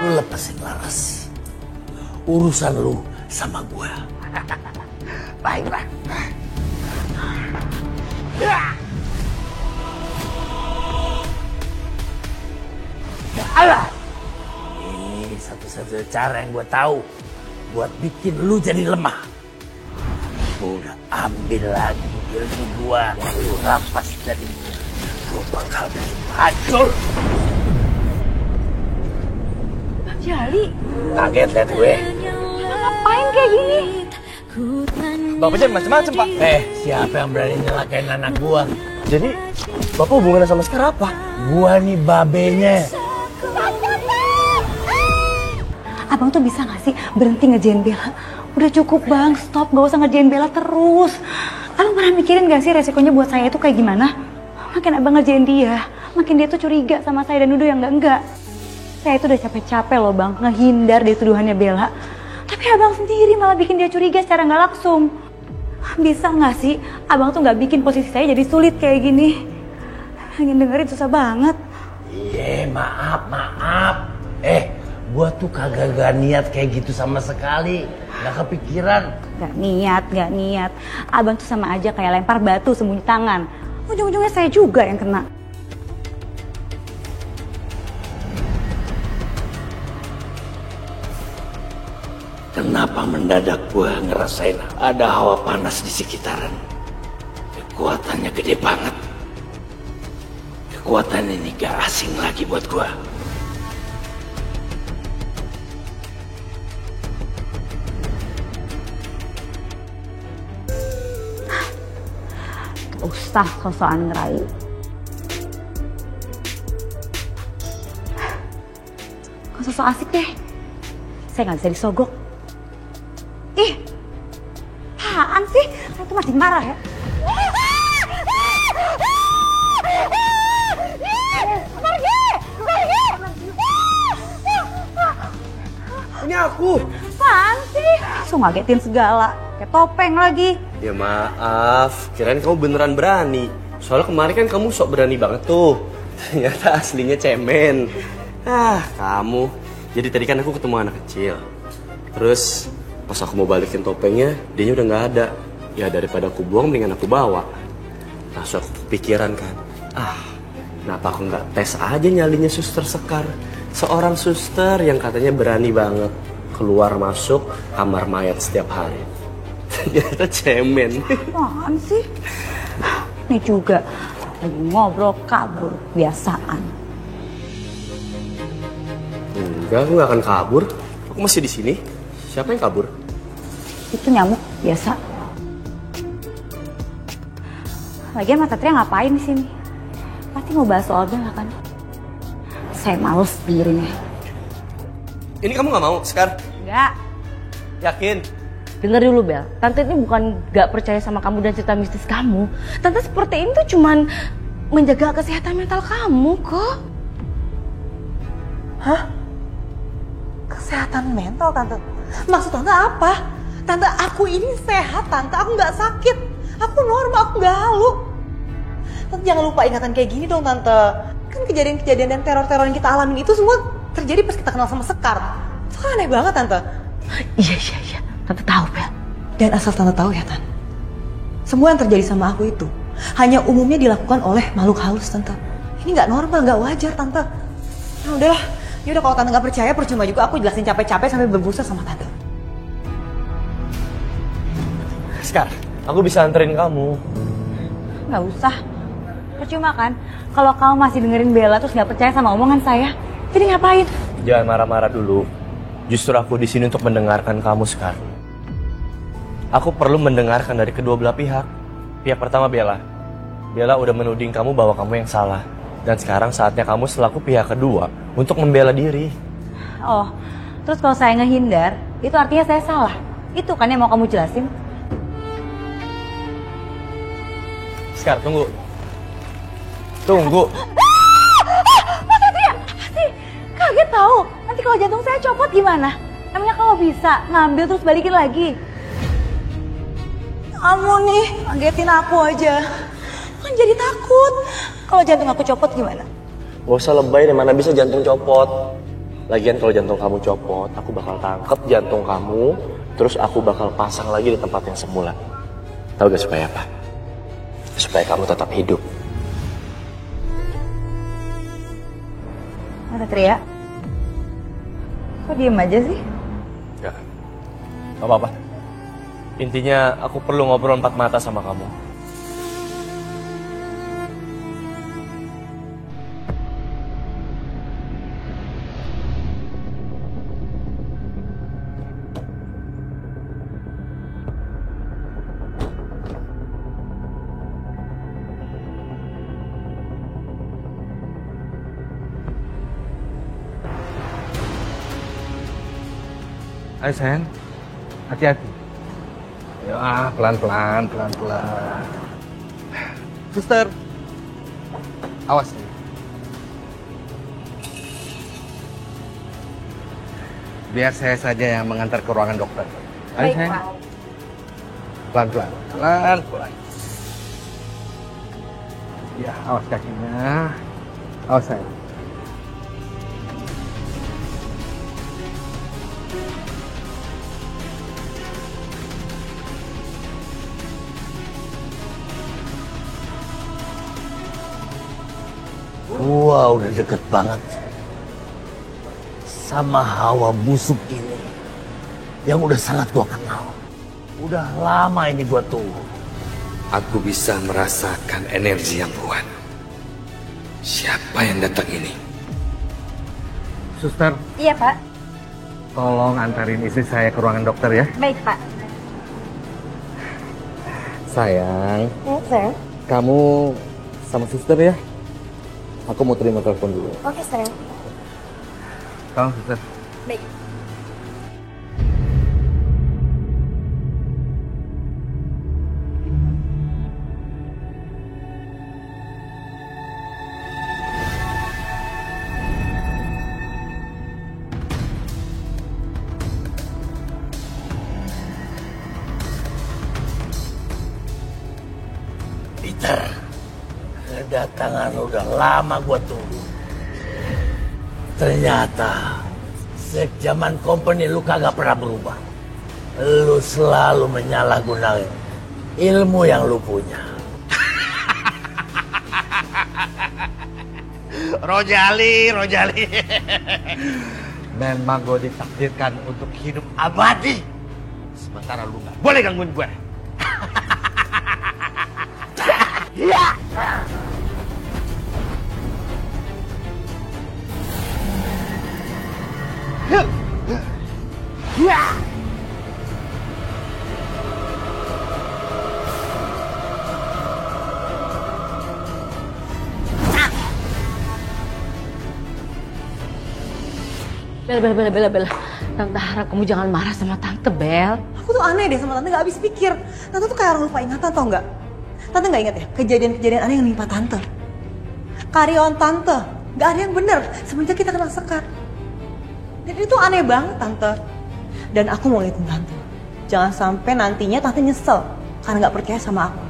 Lu lepasin Laras. Urusan lu sama gua. Baiklah. Alah. Ini satu-satunya cara yang gua tahu buat bikin lu jadi lemah. Gua udah ambil lagi ilmu gua yang lu rampas dari gua bakal bikin hancur. Bang Jali. Kaget liat gue. Ngapain kayak gini? Bapak jangan macem-macem, Pak. Siapa yang berani nyelakain anak gua? Jadi, Bapak hubungannya sama Sekar apa? Gua nih babenya. Abang tuh bisa gak sih berhenti ngerjain Bella? Udah cukup bang, stop, gak usah ngerjain Bella terus. Abang pernah mikirin gak sih resikonya buat saya itu kayak gimana? Makin abang ngerjain dia, makin dia tuh curiga sama saya dan nuduh yang enggak. Saya itu udah capek-capek loh bang, ngehindar dari tuduhannya Bella. Tapi abang sendiri malah bikin dia curiga secara gak langsung. Bisa gak sih abang tuh gak bikin posisi saya jadi sulit kayak gini? Ingin dengerin susah banget. Iya, maaf. Gua tuh kagak niat kayak gitu sama sekali. Gak kepikiran. Gak niat. Abang tuh sama aja kayak lempar batu sembunyi tangan. Ujung-ujungnya saya juga yang kena. Kenapa mendadak gua ngerasain ada hawa panas di sekitaran? Kekuatannya gede banget. Kekuatan ini gak asing lagi buat gua. Usah sosokan ngerayu. Kok sosok asik deh. Saya gak bisa disogok. Ih, apaan sih? Saya tuh masih marah ya. Pergi! Ini aku. Apaan sih? So ngagetin segala. Kayak topeng lagi. Ya maaf, kirain kamu beneran berani. Soalnya kemarin kan kamu sok berani banget tuh. Ternyata aslinya cemen. Kamu. Jadi tadi kan aku ketemu anak kecil. Terus pas aku mau balikin topengnya, dianya udah nggak ada. Ya daripada aku buang, mendingan aku bawa. Langsung aku kepikiran kan. Kenapa aku nggak tes aja nyalinya Suster Sekar? Seorang suster yang katanya berani banget keluar masuk kamar mayat setiap hari. Ternyata cemen. Apaan sih? Ini juga lagi ngobrol kabur biasaan. Enggak, aku nggak akan kabur. Aku masih di sini. Siapa yang kabur? Itu nyamuk biasa. Lagian Mas Satria ngapain di sini? Pasti mau bahas soal Bella kan? Saya males dengerinnya. Ini kamu nggak mau, Sekar? Enggak. Yakin? Dengar dulu Bel, Tante ini bukan gak percaya sama kamu dan cerita mistis kamu. Tante seperti ini tuh cuman menjaga kesehatan mental kamu kok. Hah? Kesehatan mental Tante? Maksud Tante apa? Tante, aku ini sehat Tante, aku gak sakit. Aku normal, aku gak halu. Tante jangan lupa ingatan kayak gini dong Tante. Kan kejadian-kejadian dan teror-teror yang kita alamin itu semua terjadi pas kita kenal sama Sekar. Itu kan aneh banget Tante. Iya. Tante tahu, Bel. Dan asal Tante tahu ya, Tan. Semua yang terjadi sama aku itu hanya umumnya dilakukan oleh makhluk halus, Tante. Ini nggak normal, nggak wajar, Tante. Nah, udahlah. Ya udah kalau Tante nggak percaya, percuma juga aku jelasin capek-capek sampai berbusa sama Tante. Sekar, aku bisa anterin kamu. Nggak usah. Percuma kan? Kalau kamu masih dengerin Bella terus nggak percaya sama omongan saya. Jadi ngapain? Jangan marah-marah dulu. Justru aku di sini untuk mendengarkan kamu, Sekar. Aku perlu mendengarkan dari kedua belah pihak. Pihak pertama Bella. Bella udah menuding kamu bahwa kamu yang salah. Dan sekarang saatnya kamu selaku pihak kedua untuk membela diri. Oh, terus kalau saya ngehindar, itu artinya saya salah. Itu kan yang mau kamu jelasin? Sekar, tunggu. Tunggu. Mas Satria, pasti kaget tahu. Nanti kalau jantung saya copot gimana? Emangnya kamu bisa ngambil terus balikin lagi? Kamu nih, ngagetin aku aja. Kan jadi takut. Kalau jantung aku copot gimana? Gak usah lebay deh, mana bisa jantung copot. Lagian kalau jantung kamu copot, aku bakal tangkap jantung kamu, terus aku bakal pasang lagi di tempat yang semula. Tahu gak supaya apa? Supaya kamu tetap hidup. Satria, kok diem aja sih? Gak apa-apa. Intinya aku perlu ngobrol 4 mata sama kamu. Ayo sayang, hati-hati. Ya, pelan-pelan. Suster, awas. Biar saya saja yang mengantar ke ruangan dokter. Ayo sayang. Pelan-pelan. Ya, awas kakinya. Awas sayang. Gua udah deket banget sama hawa busuk ini yang udah sangat gua kenal. Udah lama ini gua tunggu. Aku bisa merasakan energi yang kuat. Siapa yang datang ini? Suster, Iya Pak. tolong antarin istri saya ke ruangan dokter ya. Baik Pak. Sayang, Sayang. kamu sama suster ya? Aku mau terima telepon dulu. Oke sayang. Tolong suster. Baik. Peter, kedatangan udah lama gua tunggu. Ternyata sejaman company lu kagak pernah berubah. Lu selalu menyalahgunakan ilmu yang lu punya. Rojali. Memang gue ditakdirkan untuk hidup abadi. Sementara lu gak boleh gangguin gue. Ya. Bel. Tante harap kamu jangan marah sama Tante, Bel. Aku tuh aneh deh sama Tante, gak habis pikir. Tante tuh kayak orang lupa ingatan, tau gak? Tante gak ingat ya kejadian-kejadian aneh yang menimpa Tante? Karyawan Tante, gak ada yang bener semenjak kita kenal Sekar. Dan itu aneh banget Tante. Dan aku mau ingetin Tante, jangan sampai nantinya Tante nyesel karena gak percaya sama aku.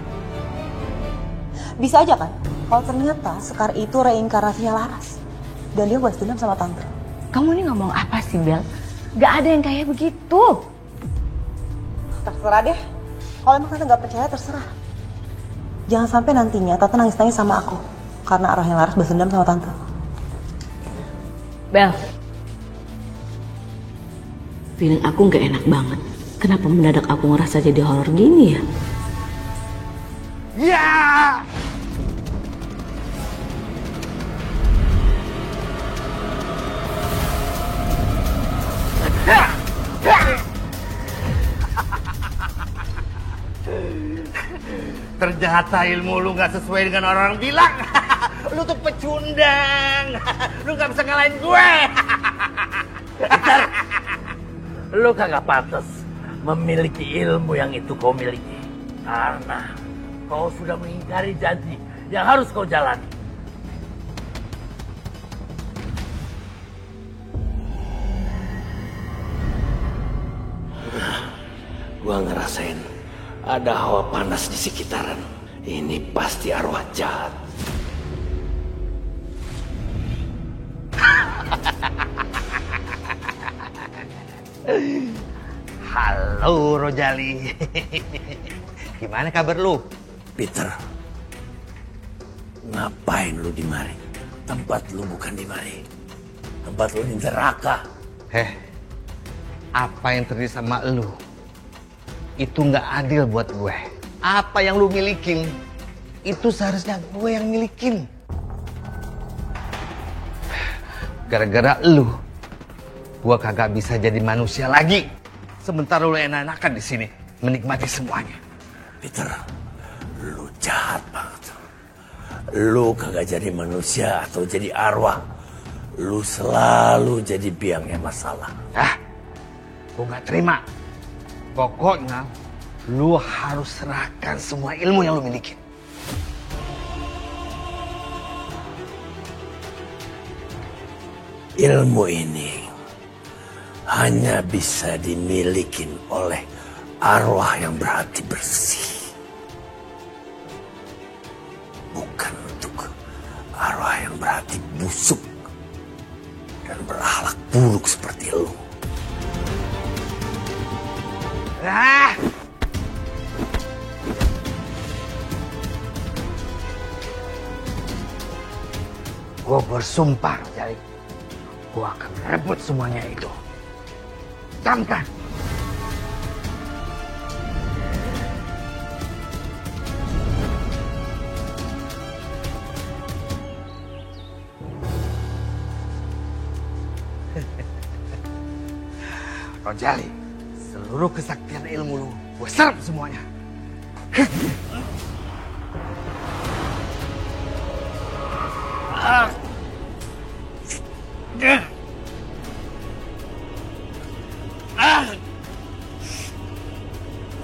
Bisa aja kan, kalau ternyata Sekar itu reinkarnasinya Laras. Dan dia balas dendam sama Tante. Kamu ini ngomong apa sih, Bel? Gak ada yang kayak begitu. Terserah deh, kalau emang Tante gak percaya terserah. Jangan sampai nantinya Tante nangis-nangis sama aku karena arwahnya Laras balas dendam sama Tante. Bel, feeling aku gak enak banget. Kenapa mendadak aku ngerasa jadi horor gini ya? Ya! Ternyata ilmu lu gak sesuai dengan orang bilang. Lu tuh pecundang. Lu gak bisa ngalahin gue. Lu kagak pantas memiliki ilmu yang itu kau miliki. Karena kau sudah mengingkari janji yang harus kau jalani. Gua ngerasain ada hawa panas di sekitaran. Ini pasti arwah jahat. Halo Rojali. Gimana kabar lu? Peter, ngapain lu di mari? Tempat lu bukan di mari. Tempat lu di neraka. Apa yang terjadi sama lu itu nggak adil buat gue. Apa yang lu milikin itu seharusnya gue yang milikin. Gara-gara lu, gue kagak bisa jadi manusia lagi. Sementara lu enak-enakan di sini, menikmati semuanya. Peter, lu jahat banget. Lu kagak jadi manusia atau jadi arwah. Lu selalu jadi biangnya masalah. Gue gak terima. Pokoknya lu harus serahkan semua ilmu yang lu miliki. Ilmu ini hanya bisa dimiliki oleh arwah yang berhati bersih. Bukan untuk arwah yang berhati busuk dan berakhlak buruk seperti lu. Gue bersumpah, jadi gue akan rebut semuanya itu. Camkan. Rojali, seluruh kesaktian ilmu lu, gue serap semuanya.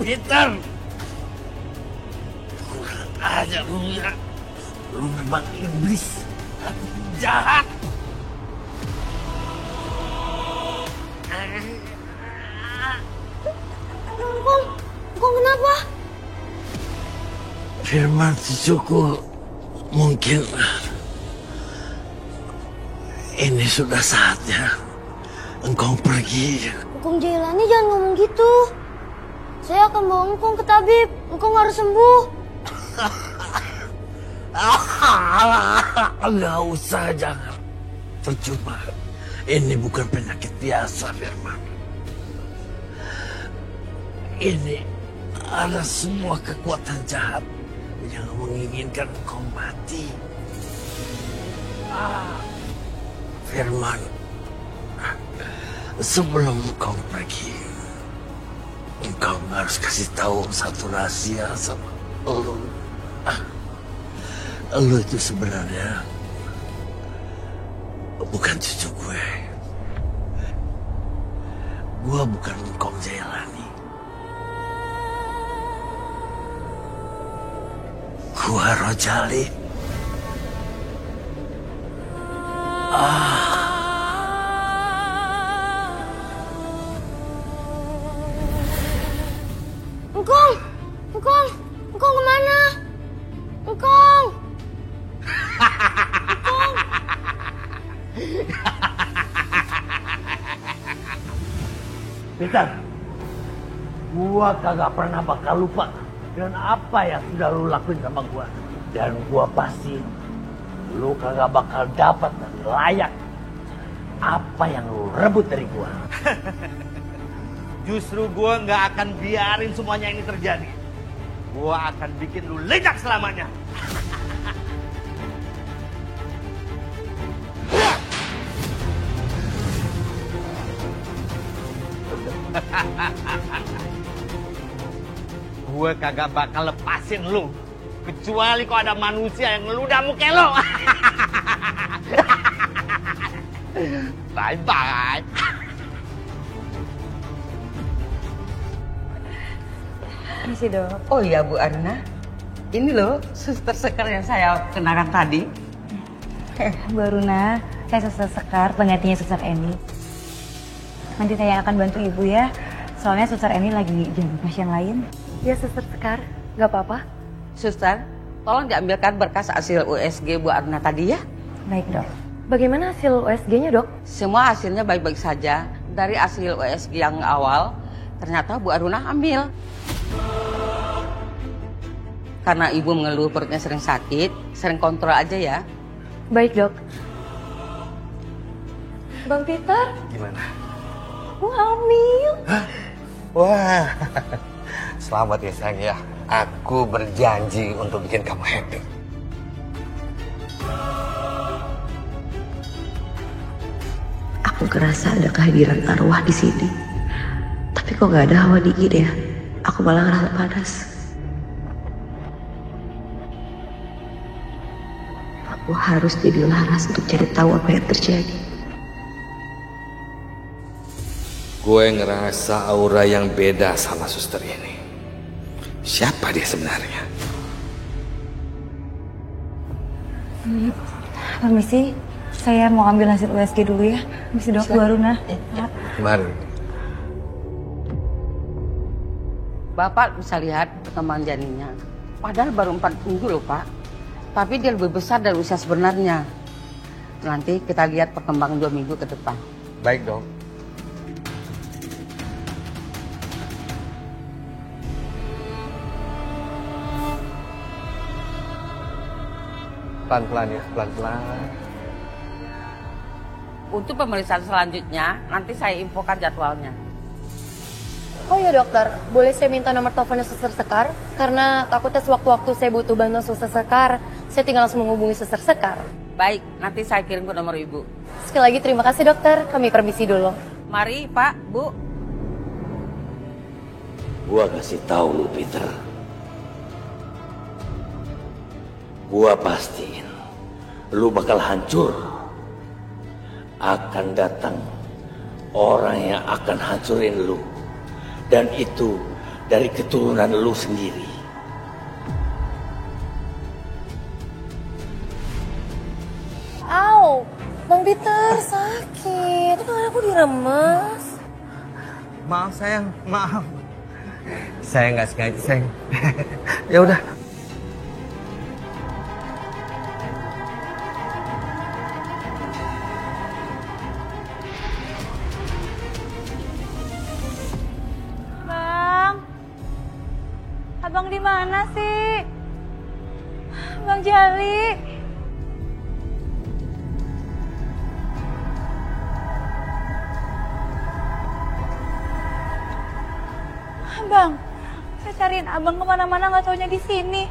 Peter, kurang aja lu ya. Lu memang iblis, jahat. Engkong kenapa? Firman cucuku, mungkin ini sudah saatnya engkau pergi. Engkong Jailani jangan ngomong gitu. Saya akan bawa Engkong ke tabib. Engkong harus sembuh. Enggak usah, jangan. Percuma. Ini bukan penyakit biasa, Firman. Ini ada semua kekuatan jahat yang menginginkan engkau mati. Firman, sebelum engkau pergi, engkau harus kasih tahu satu rahasia sama lu. Lu itu sebenarnya bukan cucu gue. Gue bukan Engkong Jailani. Gue Rojali. Engkong kemana? Engkong. Peter, gua kagak pernah bakal lupa dengan apa yang sudah lu lakuin sama gua. Dan gua pasti lu kagak bakal dapat dan layak apa yang lu rebut dari gua. Justru gua nggak akan biarin semuanya ini terjadi. Gua akan bikin lu lenyap selamanya. Gue kagak bakal lepasin lu kecuali kok ada manusia yang ngeludamu kayak lo. Bye bye. Misi dong. Oh iya Bu Arna, ini loh suster Sekar yang saya kenakan tadi. Bu Aruna, saya Suster Sekar, penggantinya Suster Eni. Nanti saya akan bantu Ibu ya, soalnya Suster Eni lagi jaga pasien lain. Ya Suster Sekar, nggak apa-apa. Suster, tolong diambilkan berkas hasil USG Bu Arna tadi ya. Baik dok. Bagaimana hasil USG-nya dok? Semua hasilnya baik-baik saja dari hasil USG yang awal, ternyata Bu Aruna hamil. Karena ibu mengeluh perutnya sering sakit, sering kontrol aja ya. Baik, Dok. Bang Peter, Gimana? aku hamil. Wah, selamat ya sayang ya. Aku berjanji untuk bikin kamu happy. Aku ngerasa ada kehadiran arwah di sini. Tapi kok gak ada hawa dingin ya? Aku malah ngerasa panas. Aku harus jadi Laras untuk cari tahu apa yang terjadi. Gue ngerasa aura yang beda sama suster ini. Siapa dia sebenarnya? Permisi, saya mau ambil hasil USG dulu ya. Permisi Dok, Bu Aruna. Mari. Bapak bisa lihat perkembangan janinnya. Padahal baru 4 minggu loh Pak. Tapi dia lebih besar dari usia sebenarnya. Nanti kita lihat perkembangan 2 minggu ke depan. Baik dok. Pelan-pelan ya, pelan-pelan. Untuk pemeriksaan selanjutnya, nanti saya infokan jadwalnya. Oh ya dokter, boleh saya minta nomor teleponnya Suster Sekar? Karena takutnya sewaktu-waktu saya butuh bantuan Suster Sekar, saya tinggal langsung menghubungi Suster Sekar. Baik, nanti saya kirim ke nomor ibu. Sekali lagi terima kasih dokter, kami permisi dulu. Mari Pak, Bu. Gua kasih tahu lu, Peter. Gua pastiin lu bakal hancur. Akan datang orang yang akan hancurin lu. Dan itu dari keturunan lu sendiri. Au, Bang Peter sakit. Itu kan aku diremes. Maaf sayang, maaf. Saya nggak sengaja sayang. Ya udah. Bang, abang di mana sih? Bang Jali. Bang, saya cariin abang kemana-mana nggak taunya di sini.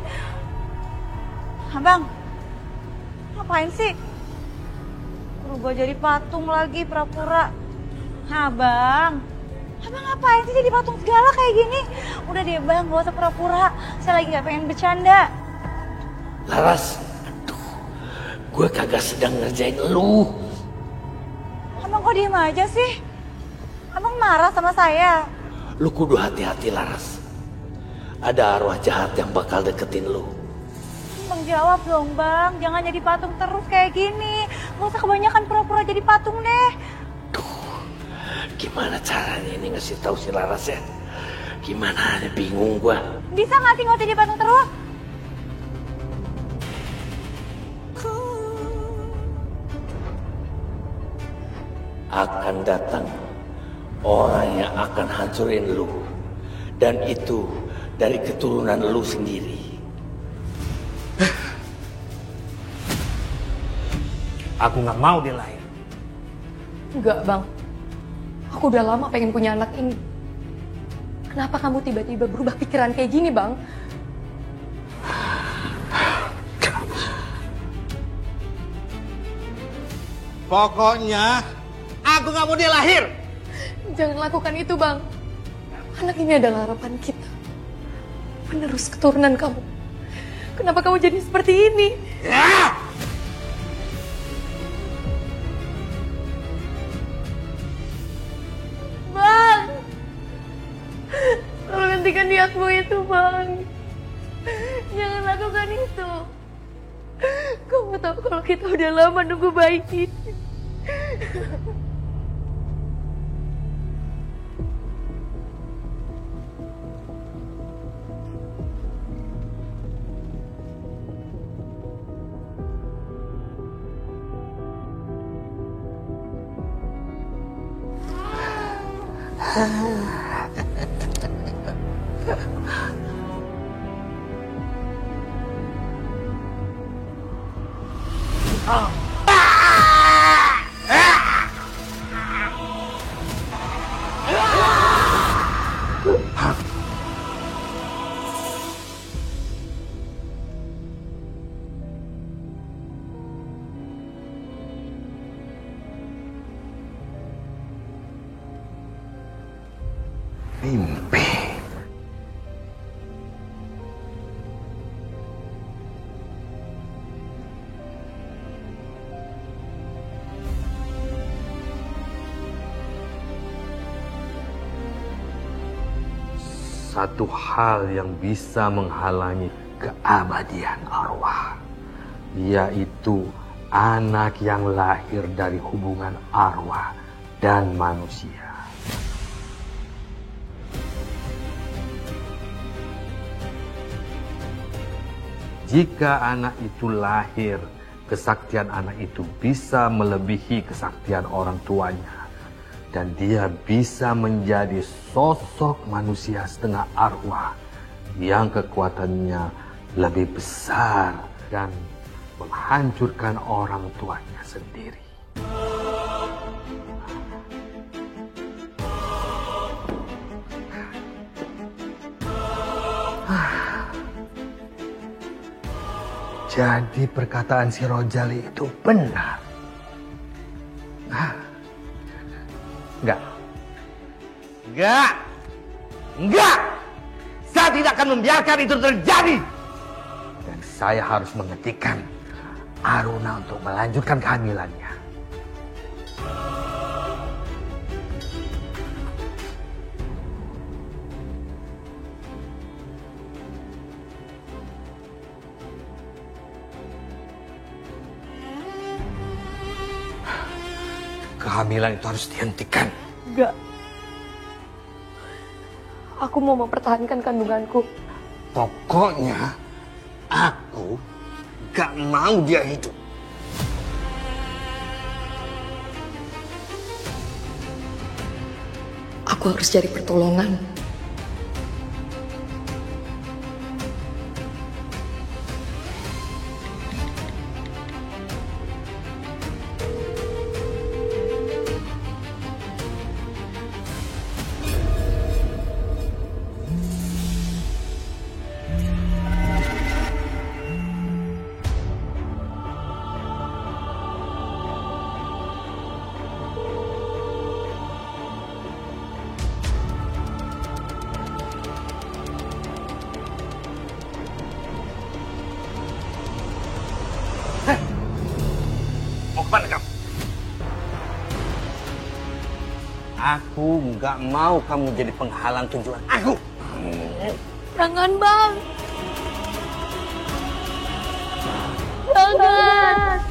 Abang, ngapain sih? Berubah jadi patung lagi pura-pura. Abang ngapain sih jadi patung segala kayak gini? Udah deh bang, gak usah pura-pura. Saya lagi gak pengen bercanda. Laras, aduh, gue kagak sedang ngerjain lu. Abang kok diem aja sih? Abang marah sama saya? Lu kudu hati-hati, Laras. Ada arwah jahat yang bakal deketin lu. Bang jawab dong bang, jangan jadi patung terus kayak gini. Gak usah kebanyakan pura-pura jadi patung deh. Gimana caranya ini ngasih tahu si Laras ya? Gimana, bingung gua. Bisa gak sih gak usah jadi patung terus? Akan datang orang yang akan hancurin lu. Dan itu dari keturunan lu sendiri. Aku nggak mau dia lahir. Enggak bang, aku udah lama pengen punya anak ini. Kenapa kamu tiba-tiba berubah pikiran kayak gini bang? Pokoknya aku nggak mau dia lahir. Jangan lakukan itu bang. Anak ini adalah harapan kita. Penerus keturunan kamu. Kenapa kamu jadi seperti ini? Ya! Bang! Tolong hentikan niatmu itu bang. Jangan lakukan itu. Kamu tahu kalau kita udah lama nunggu bayi ini. Mimpi. Satu hal yang bisa menghalangi keabadian arwah, yaitu anak yang lahir dari hubungan arwah dan manusia. Jika anak itu lahir, kesaktian anak itu bisa melebihi kesaktian orang tuanya. Dan dia bisa menjadi sosok manusia setengah arwah yang kekuatannya lebih besar dan menghancurkan orang tuanya sendiri. Jadi perkataan si Rojali itu benar. Enggak. Saya tidak akan membiarkan itu terjadi. Dan saya harus menghentikan Aruna untuk melanjutkan kehamilannya. Kehamilan itu harus dihentikan. Enggak. Aku mau mempertahankan kandunganku. Pokoknya aku gak mau dia hidup. Aku harus cari pertolongan. Aku nggak mau kamu jadi penghalang tujuan aku. Jangan, Bang. Jangan.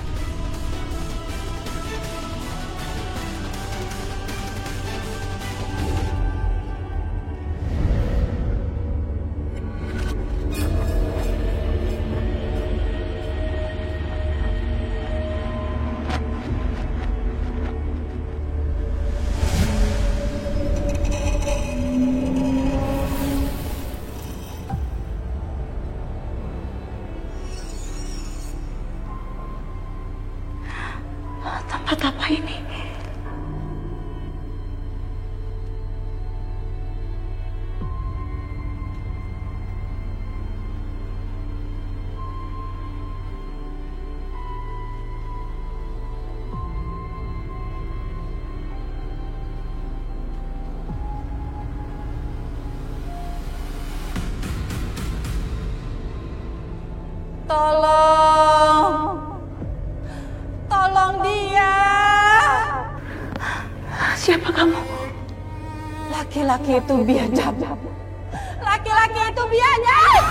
Tempat apa ini? Tolong dia. Siapa kamu? Laki-laki itu biadab. Laki-laki itu biadab.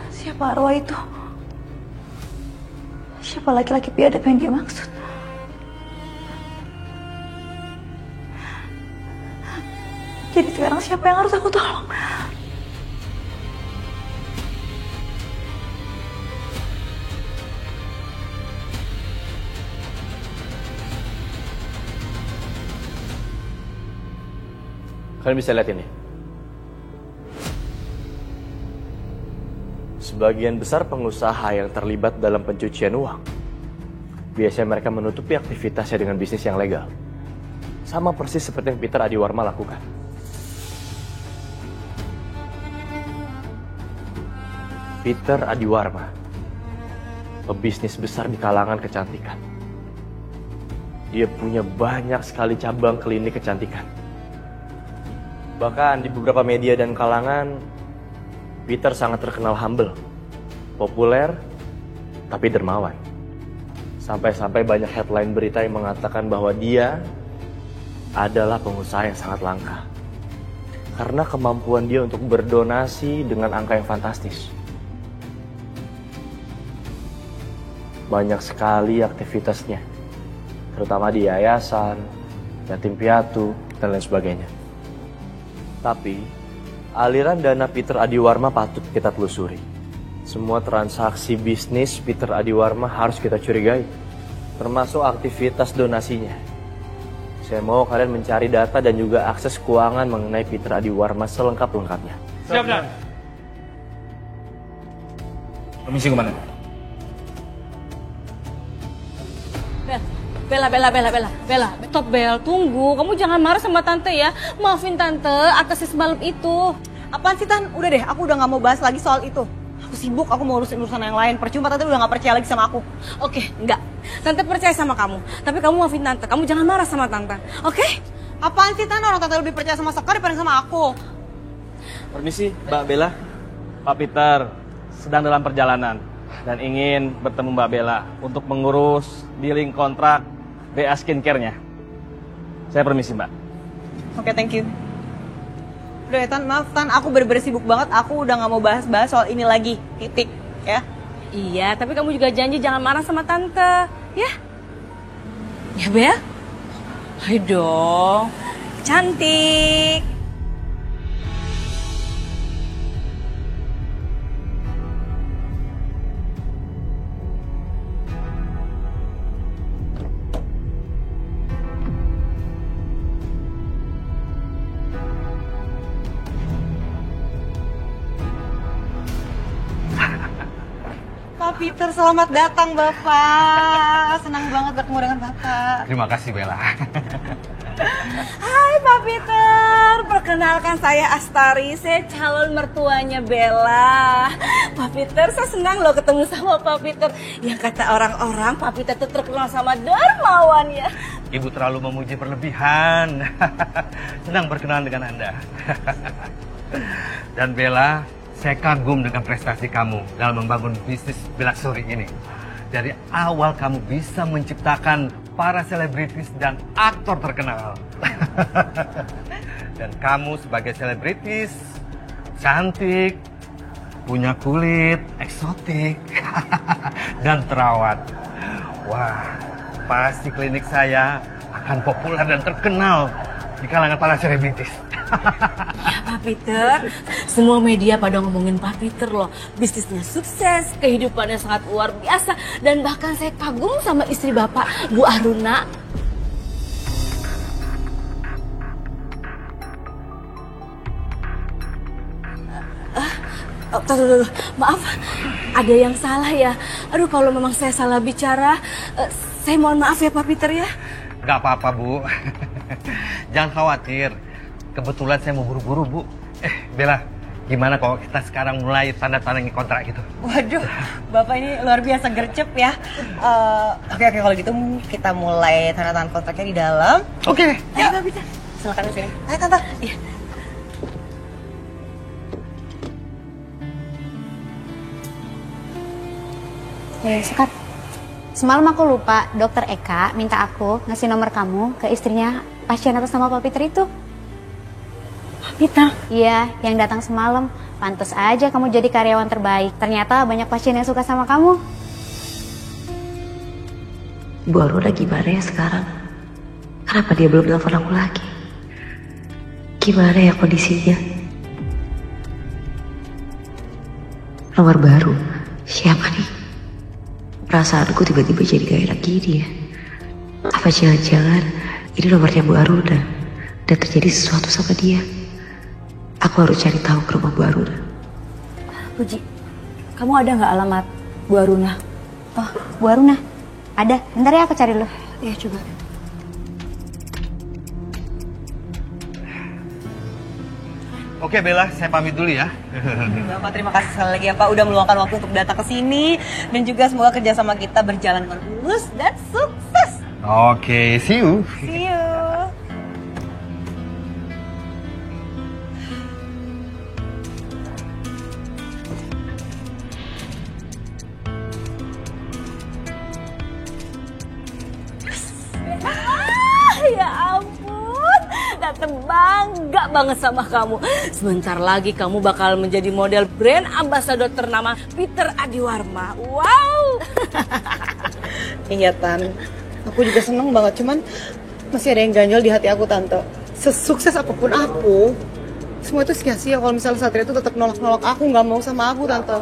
Siapa arwah itu? Siapa laki-laki biadab yang dia maksud? Jadi sekarang siapa yang harus aku tolong? Kalian bisa lihat ini. Sebagian besar pengusaha yang terlibat dalam pencucian uang, biasanya mereka menutupi aktivitasnya dengan bisnis yang legal. Sama persis seperti yang Peter Adiwarma lakukan. Peter Adiwarma, pebisnis besar di kalangan kecantikan. Dia punya banyak sekali cabang klinik kecantikan. Bahkan di beberapa media dan kalangan, Peter sangat terkenal humble, populer, tapi dermawan. Sampai-sampai banyak headline berita yang mengatakan bahwa dia adalah pengusaha yang sangat langka. Karena kemampuan dia untuk berdonasi dengan angka yang fantastis. Banyak sekali aktivitasnya, terutama di yayasan, yatim piatu, dan lain sebagainya. Tapi, aliran dana Peter Adiwarma patut kita telusuri. Semua transaksi bisnis Peter Adiwarma harus kita curigai, termasuk aktivitas donasinya. Saya mau kalian mencari data dan juga akses keuangan mengenai Peter Adiwarma selengkap-lengkapnya. Siap, Dan. Permisi kemana? Bella, stop Bel, tunggu. Kamu jangan marah sama Tante ya. Maafin Tante atas semalam itu. Apaan sih, Tan? Udah deh, aku udah gak mau bahas lagi soal itu. Aku sibuk, aku mau urusin urusan yang lain. Percuma Tante udah gak percaya lagi sama aku. Oke, enggak. Tante percaya sama kamu. Tapi kamu maafin Tante, kamu jangan marah sama Tante. Oke? Apaan sih, Tan? Orang Tante lebih percaya sama Sekar daripada sama aku. Permisi, Mbak Bella. Pak Peter sedang dalam perjalanan dan ingin bertemu Mbak Bella untuk mengurus dealing kontrak BA Skincare-nya. Saya permisi, Mbak. Oke, thank you. Udah ya, Tan, maaf Tan, aku bener-bener sibuk banget. Aku udah gak mau bahas-bahas soal ini lagi. Titik, ya. Iya, tapi kamu juga janji jangan marah sama Tante, ya? Ya, Bel? Ayo dong, cantik. Peter, selamat datang Bapak. Senang banget bertemu dengan Bapak. Terima kasih, Bella. Hai Pak Peter, perkenalkan saya Astari, saya calon mertuanya Bella. Pak Peter, saya senang loh ketemu sama Pak Peter. Yang kata orang-orang, Pak Peter itu terkenal sama dermawan ya. Ibu terlalu memuji berlebihan. Senang berkenalan dengan Anda. Dan Bella, saya kagum dengan prestasi kamu dalam membangun bisnis Bellasury ini. Dari awal kamu bisa menciptakan para selebritis dan aktor terkenal. Dan kamu sebagai selebritis, cantik, punya kulit eksotik, dan terawat. Wah, pasti klinik saya akan populer dan terkenal di kalangan para selebritis. Ya Pak Peter, semua media pada ngomongin Pak Peter loh. Bisnisnya sukses, kehidupannya sangat luar biasa. Dan bahkan saya kagum sama istri Bapak, Bu Aruna. Tuh, maaf, ada yang salah ya. Aduh, kalau memang saya salah bicara, saya mohon maaf ya Pak Peter ya. Gak apa-apa, Bu. Jangan khawatir. Kebetulan saya mau buru-buru, Bu. Bella, gimana kalau kita sekarang mulai tanda-tandangin kontrak gitu? Waduh, Bapak ini luar biasa gercep ya. Oke, kalau gitu kita mulai tanda tangan kontraknya di dalam. Oke. Ya, Mbak Peter. Silakan di sini. Ayo, Tante. Iya. Sekar, semalam aku lupa dokter Eka minta aku ngasih nomor kamu ke istrinya pasien atas nama Pak Peter itu. Pak Peter? Iya, yang datang semalam. Pantes aja kamu jadi karyawan terbaik. Ternyata banyak pasien yang suka sama kamu. Bu Aruna gimana ya sekarang? Kenapa dia belum telepon aku lagi? Gimana ya kondisinya? Nomor baru? Siapa nih? Perasaanku tiba-tiba jadi gak enak gini ya. Apa jangan-jangan ini nomornya Bu Aruna dan terjadi sesuatu sama dia? Aku harus cari tahu ke rumah Bu Aruna. Puji, kamu ada nggak alamat Bu Aruna? Oh, Bu Aruna? Ada, bentar ya aku cari dulu. Iya, coba. Oke Bella, saya pamit dulu ya. Bapak terima kasih sekali lagi ya Pak udah meluangkan waktu untuk datang ke sini dan juga semoga kerjasama kita berjalan dengan mulus dan sukses. Oke, see you. See you. Ya ampun, Tante bangga banget sama kamu. Sebentar lagi kamu bakal menjadi model brand ambassador ternama Peter Adiwarma. Wow. Iya Tan, aku juga seneng banget cuman masih ada yang ganjel di hati aku Tante. Sesukses apapun aku, semua itu sia-sia kalau misalnya Satria itu tetap nolak-nolak aku, nggak mau sama aku Tante.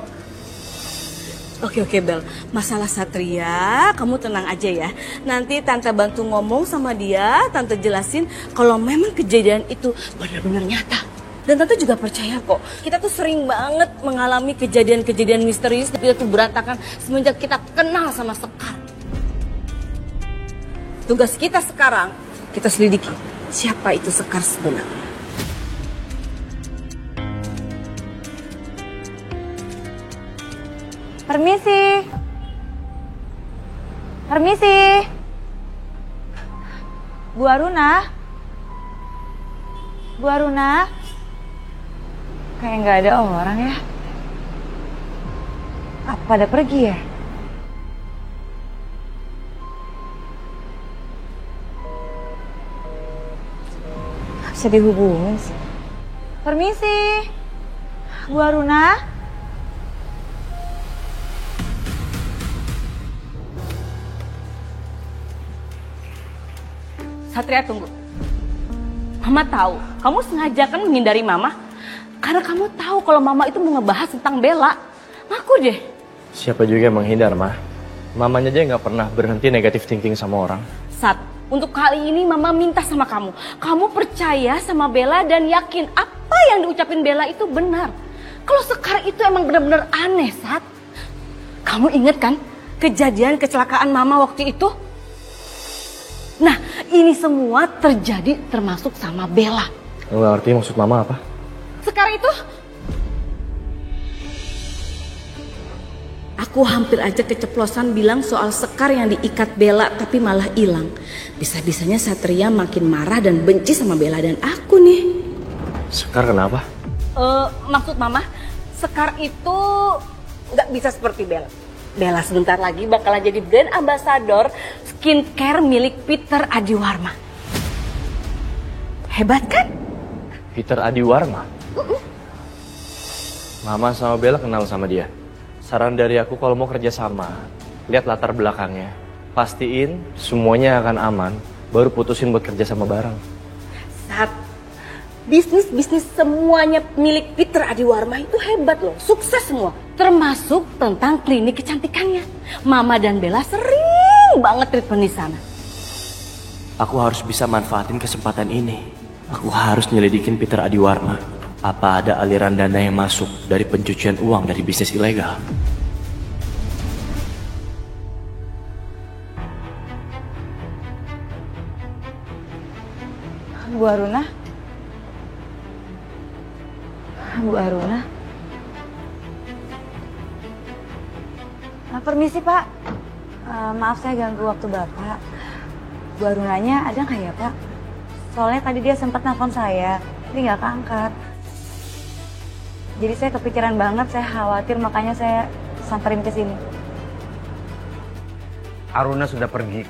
Oke Bel, masalah Satria kamu tenang aja ya. Nanti Tante bantu ngomong sama dia, Tante jelasin kalau memang kejadian itu benar-benar nyata. Dan Tante juga percaya kok, kita tuh sering banget mengalami kejadian-kejadian misterius tapi itu berantakan semenjak kita kenal sama Sekar. Tugas kita sekarang, kita selidiki siapa itu Sekar sebenarnya. Permisi. Permisi. Bu Aruna. Bu Aruna. Kayak nggak ada orang ya. Apa pada pergi ya? Bisa dihubungin sih. Permisi. Bu Aruna. Satria tunggu. Mama tahu, kamu sengaja kan menghindari Mama. Karena kamu tahu kalau Mama itu mau ngebahas tentang Bella. Ngaku deh. Siapa juga yang menghindar, Mah? Mamanya aja nggak pernah berhenti negatif thinking sama orang. Sat, untuk kali ini Mama minta sama kamu. Kamu percaya sama Bella dan yakin apa yang diucapin Bella itu benar. Kalau Sekar itu emang benar-benar aneh, Sat. Kamu inget kan kejadian kecelakaan Mama waktu itu? Nah, ini semua terjadi termasuk sama Bella. Lu nggak ngerti maksud Mama apa? Sekar itu? Aku hampir aja keceplosan bilang soal Sekar yang diikat Bella tapi malah hilang. Bisa-bisanya Satria makin marah dan benci sama Bella dan aku nih. Sekar kenapa? Maksud Mama, Sekar itu nggak bisa seperti Bella. Bella sebentar lagi bakalan jadi brand ambassador skincare milik Peter Adiwarma. Hebat kan? Peter Adiwarma? Mama sama Bella kenal sama dia. Saran dari aku kalau mau kerja sama, lihat latar belakangnya. Pastiin semuanya akan aman, baru putusin buat kerja sama bareng. Saat bisnis semuanya milik Peter Adiwarma itu hebat loh, sukses semua. Termasuk tentang klinik kecantikannya. Mama dan Bella sering banget treatment di sana. Aku harus bisa manfaatin kesempatan ini. Aku harus nyelidikin Peter Adiwarma. Apa ada aliran dana yang masuk dari pencucian uang dari bisnis ilegal? Bu Aruna? Bu Aruna? Permisi Pak, maaf saya ganggu waktu Bapak. Bu Arunanya ada nggak ya Pak? Soalnya tadi dia sempat nelfon saya, tapi nggak keangkat. Jadi saya kepikiran banget, saya khawatir makanya saya samperin ke sini. Aruna sudah pergi.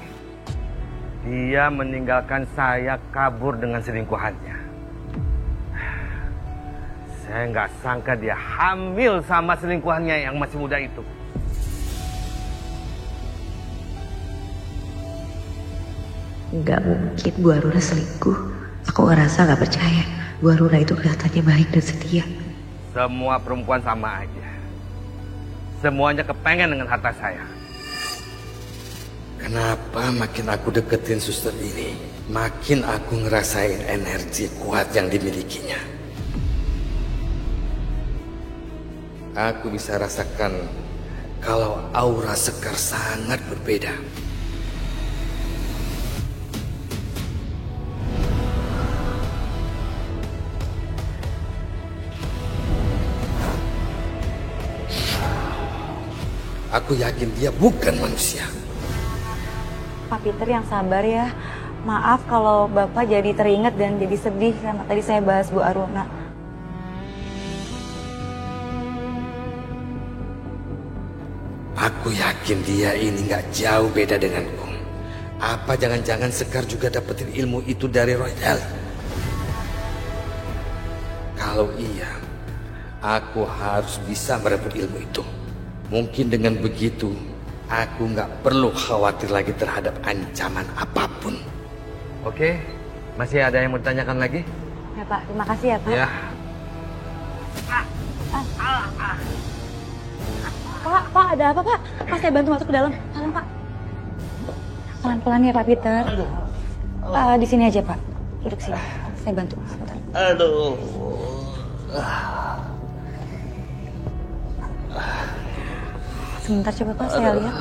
Dia meninggalkan saya kabur dengan selingkuhannya. Saya nggak sangka dia hamil sama selingkuhannya yang masih muda itu. Nggak mungkin Bu Aruna selingkuh. Aku ngerasa nggak percaya. Bu Aruna itu kelihatannya baik dan setia. Semua perempuan sama aja. Semuanya kepengen dengan harta saya. Kenapa makin aku deketin suster ini, makin aku ngerasain energi kuat yang dimilikinya. Aku bisa rasakan kalau aura Sekar sangat berbeda. Aku yakin dia bukan manusia. Pak Peter yang sabar ya. Maaf kalau Bapak jadi teringat dan jadi sedih karena tadi saya bahas Bu Aruna. Aku yakin dia ini nggak jauh beda denganku. Apa jangan-jangan Sekar juga dapetin ilmu itu dari Roy L? Kalau iya, aku harus bisa merebut ilmu itu. Mungkin dengan begitu, aku nggak perlu khawatir lagi terhadap ancaman apapun. Oke, masih ada yang mau ditanyakan lagi? Ya Pak, terima kasih ya Pak. Ya. Pak, ada apa Pak? Pak, saya bantu masuk ke dalam. Tolong Pak. Pelan-pelan ya Pak Peter. Di sini aja Pak. Duduk sini. Saya bantu. Aduh. Sebentar coba Pak, saya lihat.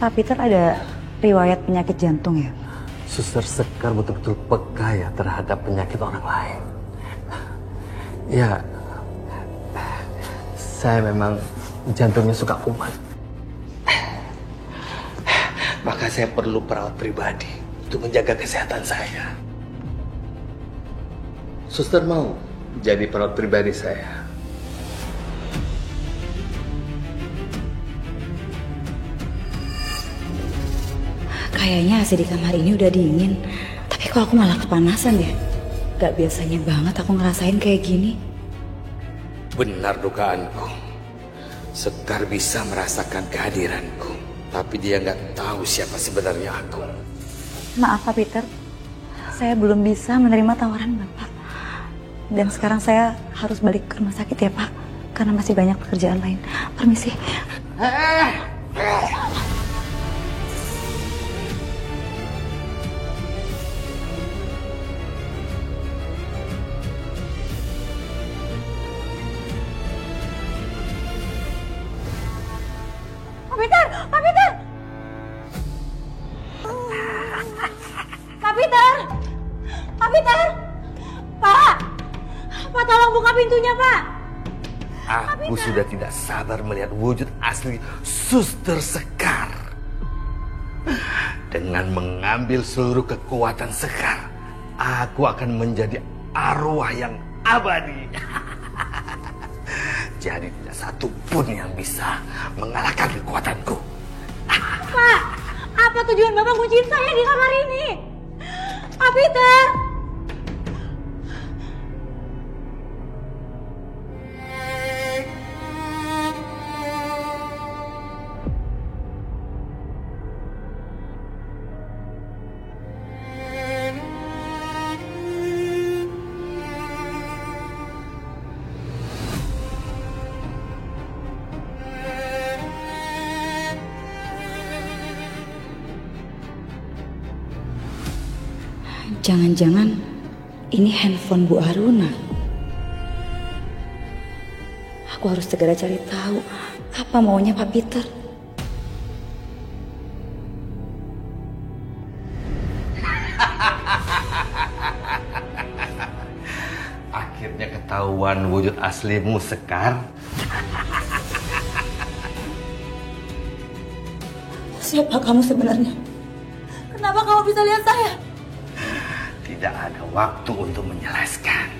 Pak Peter ada riwayat penyakit jantung ya? Suster Sekar betul-betul peka ya terhadap penyakit orang lain. Ya, saya memang jantungnya suka kumat. Maka saya perlu perawat pribadi untuk menjaga kesehatan saya. Suster mau jadi perawat pribadi saya? Kayaknya AC di kamar ini udah dingin. Tapi kok aku malah kepanasan ya? Gak biasanya banget aku ngerasain kayak gini. Benar dugaanku. Sekar bisa merasakan kehadiranku. Tapi dia nggak tahu siapa sebenarnya aku. Maaf Pak Peter. Saya belum bisa menerima tawaran Bapak. Dan sekarang saya harus balik ke rumah sakit ya Pak. Karena masih banyak pekerjaan lain. Permisi. Pak Peter! Pak Peter! Pak Peter! Pak Peter! Pak! Pak tolong buka pintunya Pak! Aku sudah tidak sabar melihat wujud asli Suster Sekar. Dengan mengambil seluruh kekuatan Sekar, aku akan menjadi arwah yang abadi. Jadi tidak satu pun yang bisa mengalahkan kekuatanku. Pak! Apa tujuan Bapak kunciin saya di kamar ini? Pak Peter! Jangan-jangan ini handphone Bu Aruna. Aku harus segera cari tahu apa maunya Pak Peter. Akhirnya ketahuan wujud aslimu, Sekar. Siapa kamu sebenarnya? Kenapa kamu bisa lihat saya? Tidak ada waktu untuk menjelaskan.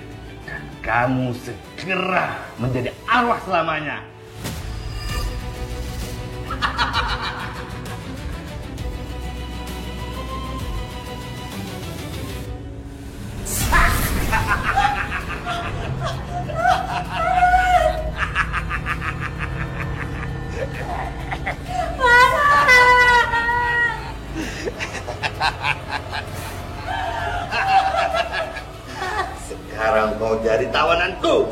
Dan kamu segera menjadi arwah selamanya. Sekarang kau jadi tawananku.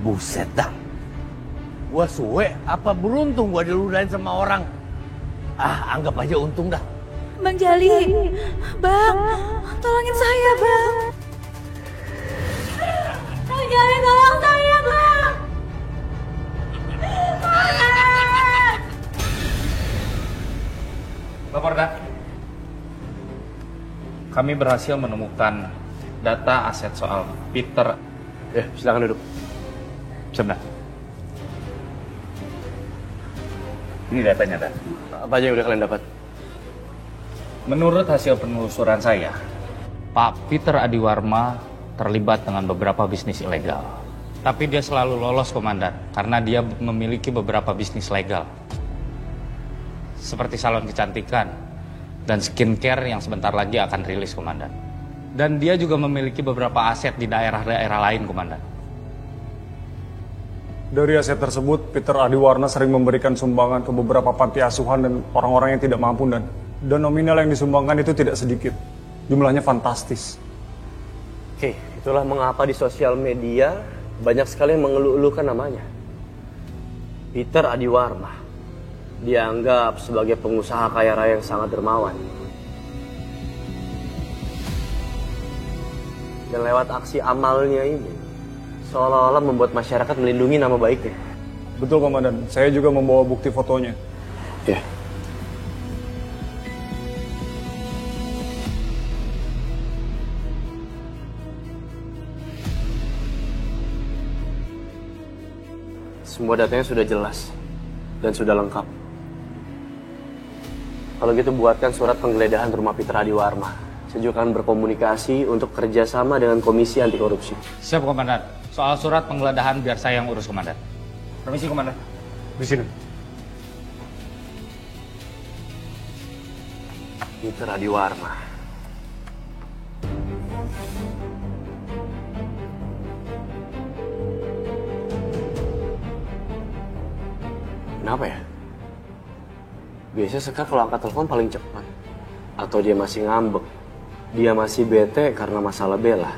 Buset dah. Gua suwe apa beruntung gua diludahin sama orang. Anggap aja untung dah. Bang Jali, Bang, tolongin saya, Bang. Bang Jali, tolong saya, Bang. Bapak Porda, kami berhasil menemukan data aset soal Peter. Silakan duduk. Sebentar. Ini datanya, Dan. Apa aja yang udah kalian dapat? Menurut hasil penelusuran saya, Pak Peter Adiwarma terlibat dengan beberapa bisnis ilegal. Tapi dia selalu lolos, Komandan, karena dia memiliki beberapa bisnis legal. Seperti salon kecantikan dan skincare yang sebentar lagi akan rilis, Komandan. Dan dia juga memiliki beberapa aset di daerah-daerah lain, Komandan. Dari aset tersebut, Peter Adiwarna sering memberikan sumbangan ke beberapa panti asuhan dan orang-orang yang tidak mampu, dan nominal yang disumbangkan itu tidak sedikit. Jumlahnya fantastis. Oke, itulah mengapa di sosial media banyak sekali yang mengeluh-elukan namanya. Peter Adiwarma dianggap sebagai pengusaha kaya raya yang sangat dermawan. Dan lewat aksi amalnya ini, seolah-olah membuat masyarakat melindungi nama baiknya. Betul, Komandan. Saya juga membawa bukti fotonya. Ya. Semua datanya sudah jelas dan sudah lengkap. Kalau gitu buatkan surat penggeledahan rumah Peter Adiwarma. Saya juga akan berkomunikasi untuk kerjasama dengan Komisi Anti Korupsi. Siap, Komandan. Soal surat penggeledahan biar saya yang urus, Komandan. Permisi, Komandan. Di sini. Peter Adiwarma. Kenapa ya? Biasanya Sekar kalau angkat telepon paling cepat. Atau dia masih ngambek. Dia masih bete karena masalah Bella.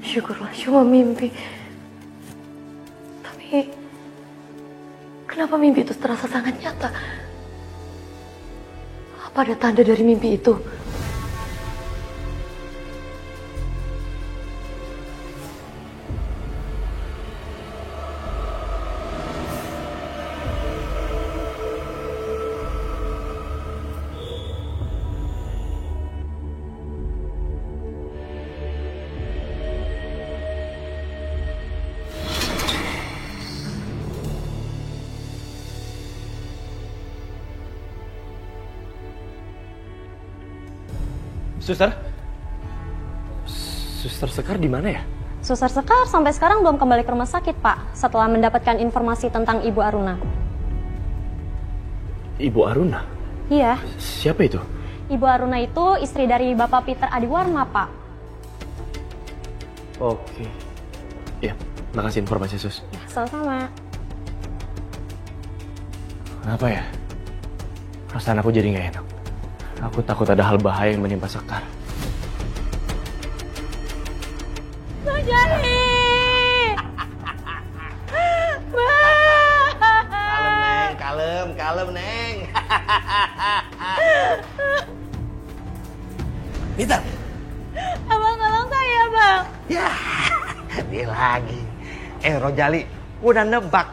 Syukurlah cuma mimpi. Tapi kenapa mimpi itu terasa sangat nyata? Apa ada tanda dari mimpi itu? Suster Sekar di mana ya? Suster Sekar sampai sekarang belum kembali ke rumah sakit, Pak, setelah mendapatkan informasi tentang Ibu Aruna. Ibu Aruna? Iya. Siapa itu? Ibu Aruna itu istri dari Bapak Peter Adiwarma, Pak. Oke. Ya, makasih informasi, Sus. Ya, sama-sama. Kenapa ya? Perasaan aku jadi nggak enak. Aku takut ada hal bahaya yang menimpa Sekar. Bang Jali! Kalem, Neng. Peter! Abang tolong saya, Bang. Ya, dia lagi. Rojali, udah nebak.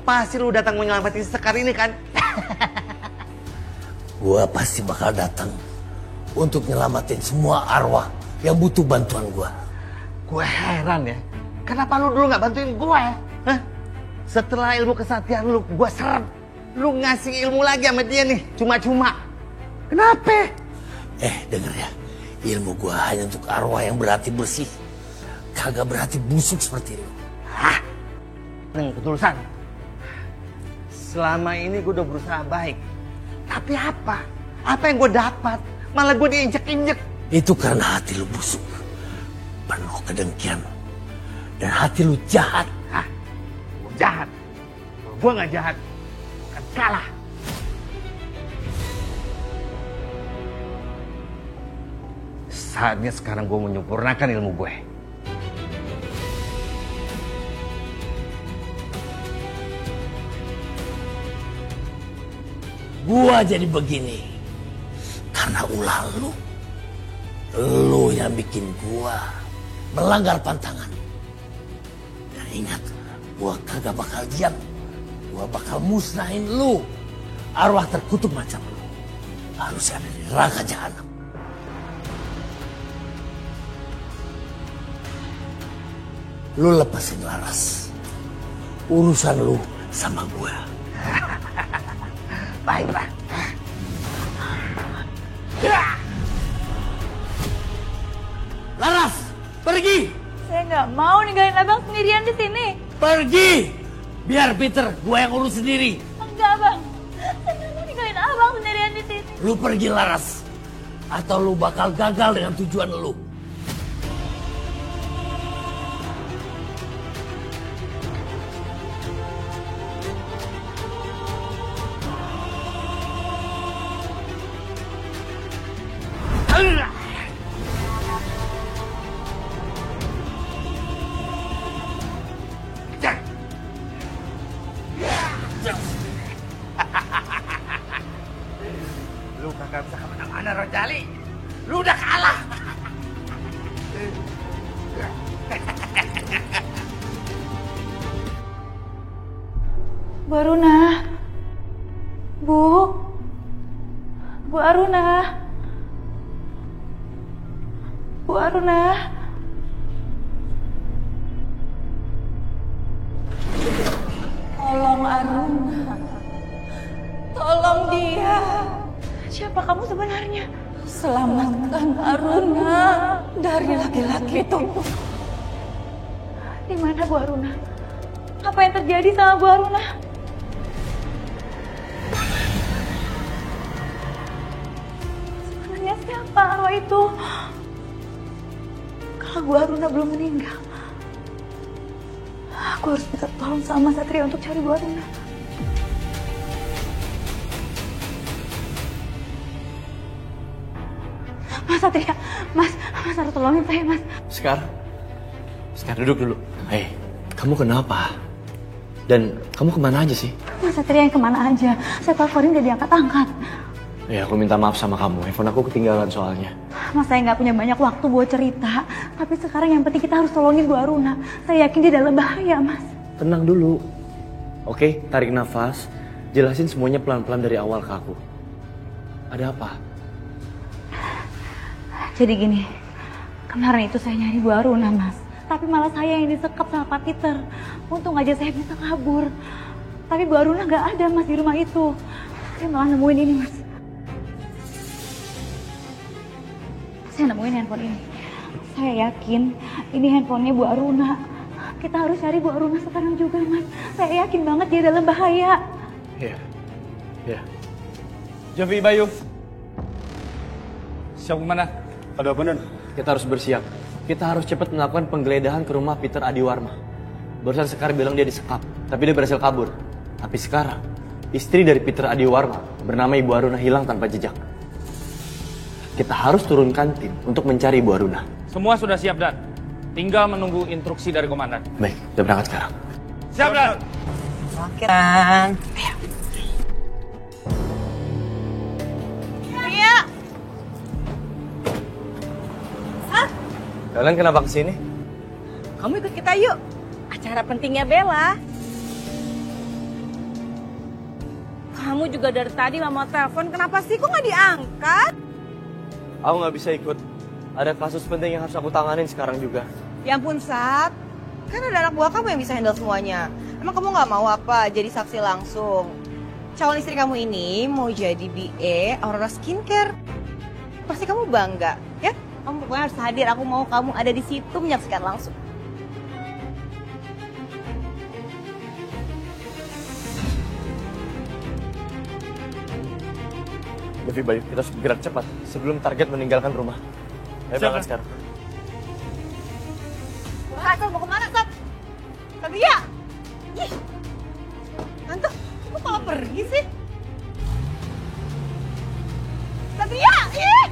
Pasti lu datang menyelamatin Sekar ini kan? Gua pasti bakal datang untuk nyelamatin semua arwah yang butuh bantuan gua. Gue heran ya, kenapa lu dulu nggak bantuin gue? Hah? Setelah ilmu kesaktian lu, gue serap. Lu ngasih ilmu lagi sama dia nih, cuma-cuma. Kenapa? Denger ya, ilmu gua hanya untuk arwah yang berhati bersih. Kagak berhati busuk seperti lu. Hah? Nih, ketulusan. Selama ini gue udah berusaha baik. Tapi apa? Apa yang gue dapat? Malah gue diinjek-injek. Itu karena hati lu busuk. Penuh kedengkian. Dan hati lu jahat. Hah? Gue jahat? Gue gak jahat. Bukan kalah. Saatnya sekarang gue menyempurnakan ilmu gue. Gua jadi begini karena ulah lu. Lu yang bikin gua melanggar pantangan. Dan ingat, gua kagak bakal diam. Gua bakal musnahin lu. Arwah terkutuk macam lu harus ada di neraka jahanam. Lu lepasin Laras. Urusan lu sama gua. Baiklah. Laras, pergi. Saya nggak mau ninggalin abang sendirian di sini. Pergi. Biar Peter, gua yang urus sendiri. Enggak bang, saya nggak mau ninggalin abang sendirian di sini. Lu pergi Laras, atau lu bakal gagal dengan tujuan lu. Lu kagak bisa kemana-mana, Rojali. Lu udah kalah. Bu Aruna. Bu Aruna. Bu Aruna. Tolong Aruna. Tolong dia. Siapa kamu sebenarnya? Selamatkan Aruna dari laki-laki itu. Di mana Bu Aruna? Apa yang terjadi sama Bu Aruna? Sebenarnya siapa arwah itu? Kalau Bu Aruna belum meninggal, aku harus minta tolong sama Satria untuk cari Bu Aruna. Mas Satria, Mas harus tolongin saya, Mas. Sekar duduk dulu. Hei, kamu kenapa? Dan kamu kemana aja sih? Mas Satria yang kemana aja? Saya teleponin gak diangkat-angkat. Ya, aku minta maaf sama kamu. Handphone aku ketinggalan soalnya. Mas, saya nggak punya banyak waktu buat cerita. Tapi sekarang yang penting kita harus tolongin Bu Aruna. Saya yakin dia dalam bahaya, Mas. Tenang dulu. Oke, tarik nafas. Jelasin semuanya pelan-pelan dari awal ke aku. Ada apa? Jadi gini, kemarin itu saya nyari Bu Aruna, Mas. Tapi malah saya yang disekap sama Pak Peter. Untung aja saya bisa kabur. Tapi Bu Aruna nggak ada, Mas, di rumah itu. Saya malah nemuin ini, Mas. Saya nemuin handphone ini. Saya yakin ini handphonenya Bu Aruna. Kita harus cari Bu Aruna sekarang juga, Mas. Saya yakin banget dia dalam bahaya. Iya. Jovi, Bayu. Siap kemana? Ada apa, Dan? Kita harus bersiap. Kita harus cepat melakukan penggeledahan ke rumah Peter Adiwarma. Barusan Sekar bilang dia disekap, tapi dia berhasil kabur. Tapi sekarang, istri dari Peter Adiwarma bernama Ibu Aruna hilang tanpa jejak. Kita harus turunkan tim untuk mencari Ibu Aruna. Semua sudah siap, Dan. Tinggal menunggu instruksi dari komandan. Baik, kita berangkat sekarang. Siap, Dan. Oke, Dan. Iya. Kalian kenapa kesini? Kamu ikut kita yuk. Acara pentingnya Bella. Kamu juga dari tadi mama telepon, kenapa sih kok nggak diangkat? Aku nggak bisa ikut. Ada kasus penting yang harus aku tanganin sekarang juga. Ya ampun, Sat. Kan ada anak buah kamu yang bisa handle semuanya. Emang kamu nggak mau apa jadi saksi langsung? Calon istri kamu ini mau jadi BA Aurora Skincare. Pasti kamu bangga, ya? Kamu pokoknya harus hadir. Aku mau kamu ada di situ menyaksikan langsung. Lebih baik kita harus bergerak cepat sebelum target meninggalkan rumah. Ayo berangkat sekarang. Sat, mau kemana, Sat? Satria! Ih! Tante, kok malah pergi sih? Satria! Ih!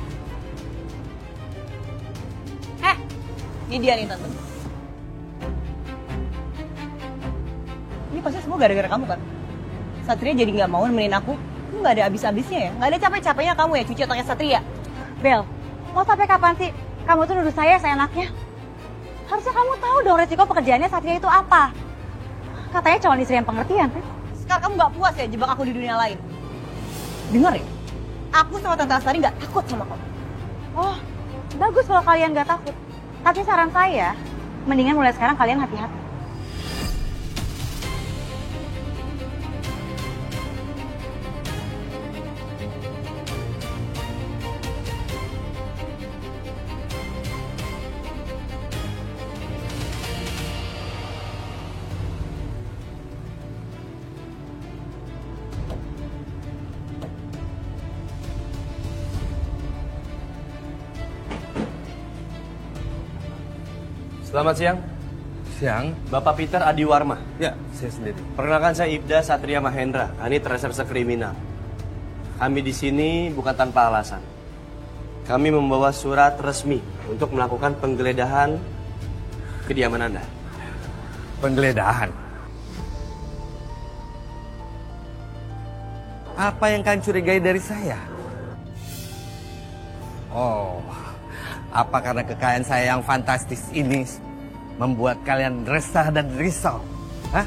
Ini dia nih, Tante. Ini pasti semua gara-gara kamu kan? Satria jadi nggak mau nemenin aku. Kamu nggak ada habis-habisnya ya? Nggak ada capek-capeknya kamu ya cuci otaknya Satria? Bel, mau sampai kapan sih kamu tuh nuduh saya seenaknya? Harusnya kamu tahu dong resiko pekerjaannya Satria itu apa. Katanya calon istri yang pengertian kan? Sekarang kamu nggak puas ya jebak aku di dunia lain? Dengar ya, aku sama Tante Astari nggak takut sama kamu. Oh, bagus kalau kalian nggak takut. Tapi saran saya, mendingan mulai sekarang kalian hati-hati. Selamat siang. Siang. Bapak Peter Adiwarma. Ya, saya sendiri. Perkenalkan saya Ibda Satria Mahendra, Kanit Reserse Kriminal. Kami di sini bukan tanpa alasan. Kami membawa surat resmi untuk melakukan penggeledahan kediaman Anda. Penggeledahan? Apa yang kalian curigai dari saya? Oh, apa karena kekayaan saya yang fantastis ini membuat kalian resah dan risau? Hah?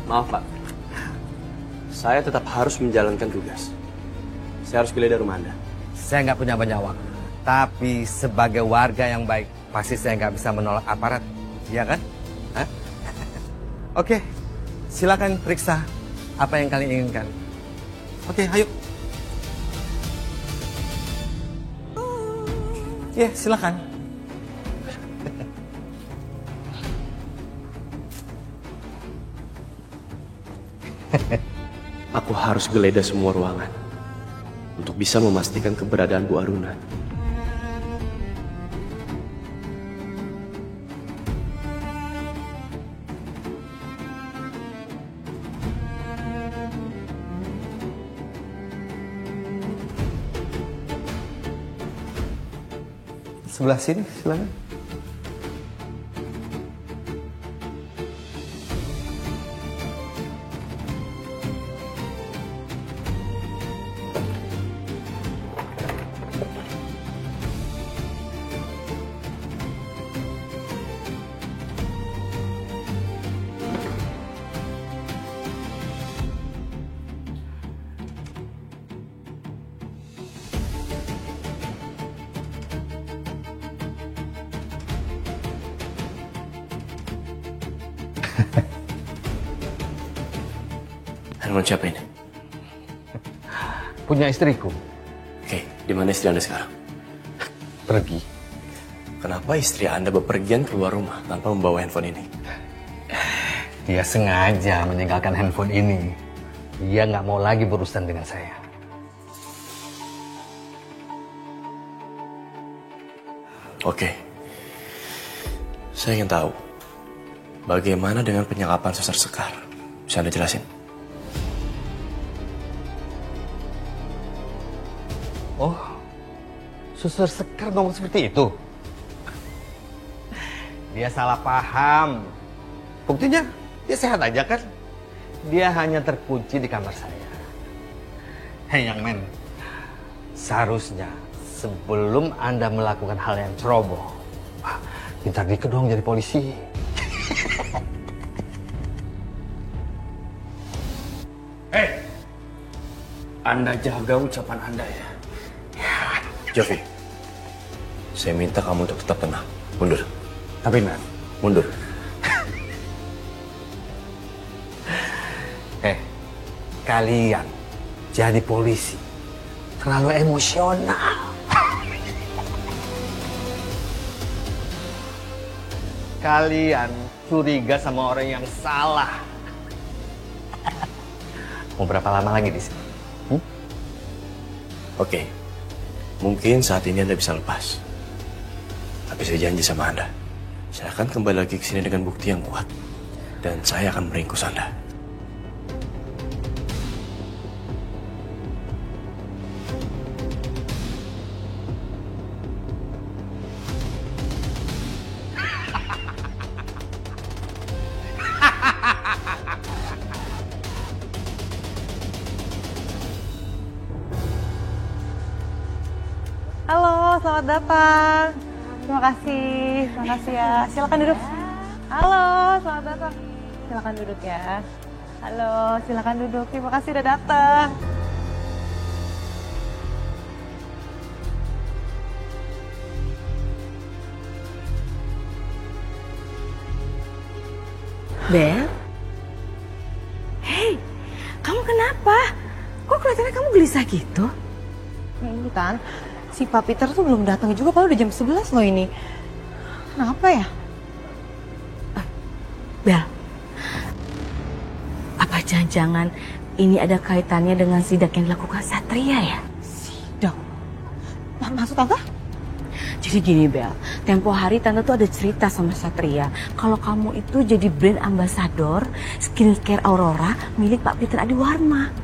Maaf Pak, saya tetap harus menjalankan tugas. Saya harus geledah rumah Anda. Saya nggak punya banyak waktu. Tapi sebagai warga yang baik, pasti saya nggak bisa menolak aparat. Iya kan? Hah? Oke, silakan periksa apa yang kalian inginkan. Oke, ayo. Ya, silakan. Aku harus geledah semua ruangan untuk bisa memastikan keberadaan Bu Aruna. Sebelah sini, silakan. Handphone siapa ini? Punya istriku. Oke, di mana istri Anda sekarang? Pergi. Kenapa istri Anda bepergian keluar rumah tanpa membawa handphone ini? Dia sengaja meninggalkan handphone ini. Dia nggak mau lagi berurusan dengan saya. Oke. Saya ingin tahu, bagaimana dengan penyekapan Suster Sekar? Bisa Anda jelasin? Oh, Suster Sekar ngomong seperti itu? Dia salah paham. Buktinya, dia sehat aja kan? Dia hanya terkunci di kamar saya. Hei young man, seharusnya sebelum Anda melakukan hal yang ceroboh, pintar dikit dong jadi polisi. Hei, Anda jaga ucapan Anda ya. Jovi, saya minta kamu untuk tetap tenang. Mundur. Tapi Nat, mundur. Kalian jadi polisi terlalu emosional. Kalian curiga sama orang yang salah. Mau berapa lama lagi di sini? Oke, mungkin saat ini Anda bisa lepas. Tapi saya janji sama Anda, saya akan kembali lagi ke sini dengan bukti yang kuat. Dan saya akan meringkus Anda. Halo, selamat datang. Terima kasih ya. Silakan duduk. Halo, selamat datang. Silakan duduk ya. Halo, silakan duduk. Terima kasih udah datang. Bel? Hei, kamu kenapa? Kok kelihatannya kamu gelisah gitu? Ini Tan, si Pak Peter tuh belum datang juga, padahal udah jam 11 loh ini. Kenapa ya? Bel, apa jangan-jangan ini ada kaitannya dengan sidak yang dilakukan Satria ya? Sidak? Maksud Tante? Jadi gini Bel, tempo hari Tante tuh ada cerita sama Satria kalau kamu itu jadi brand ambassador skincare Aurora milik Pak Peter Adiwarma.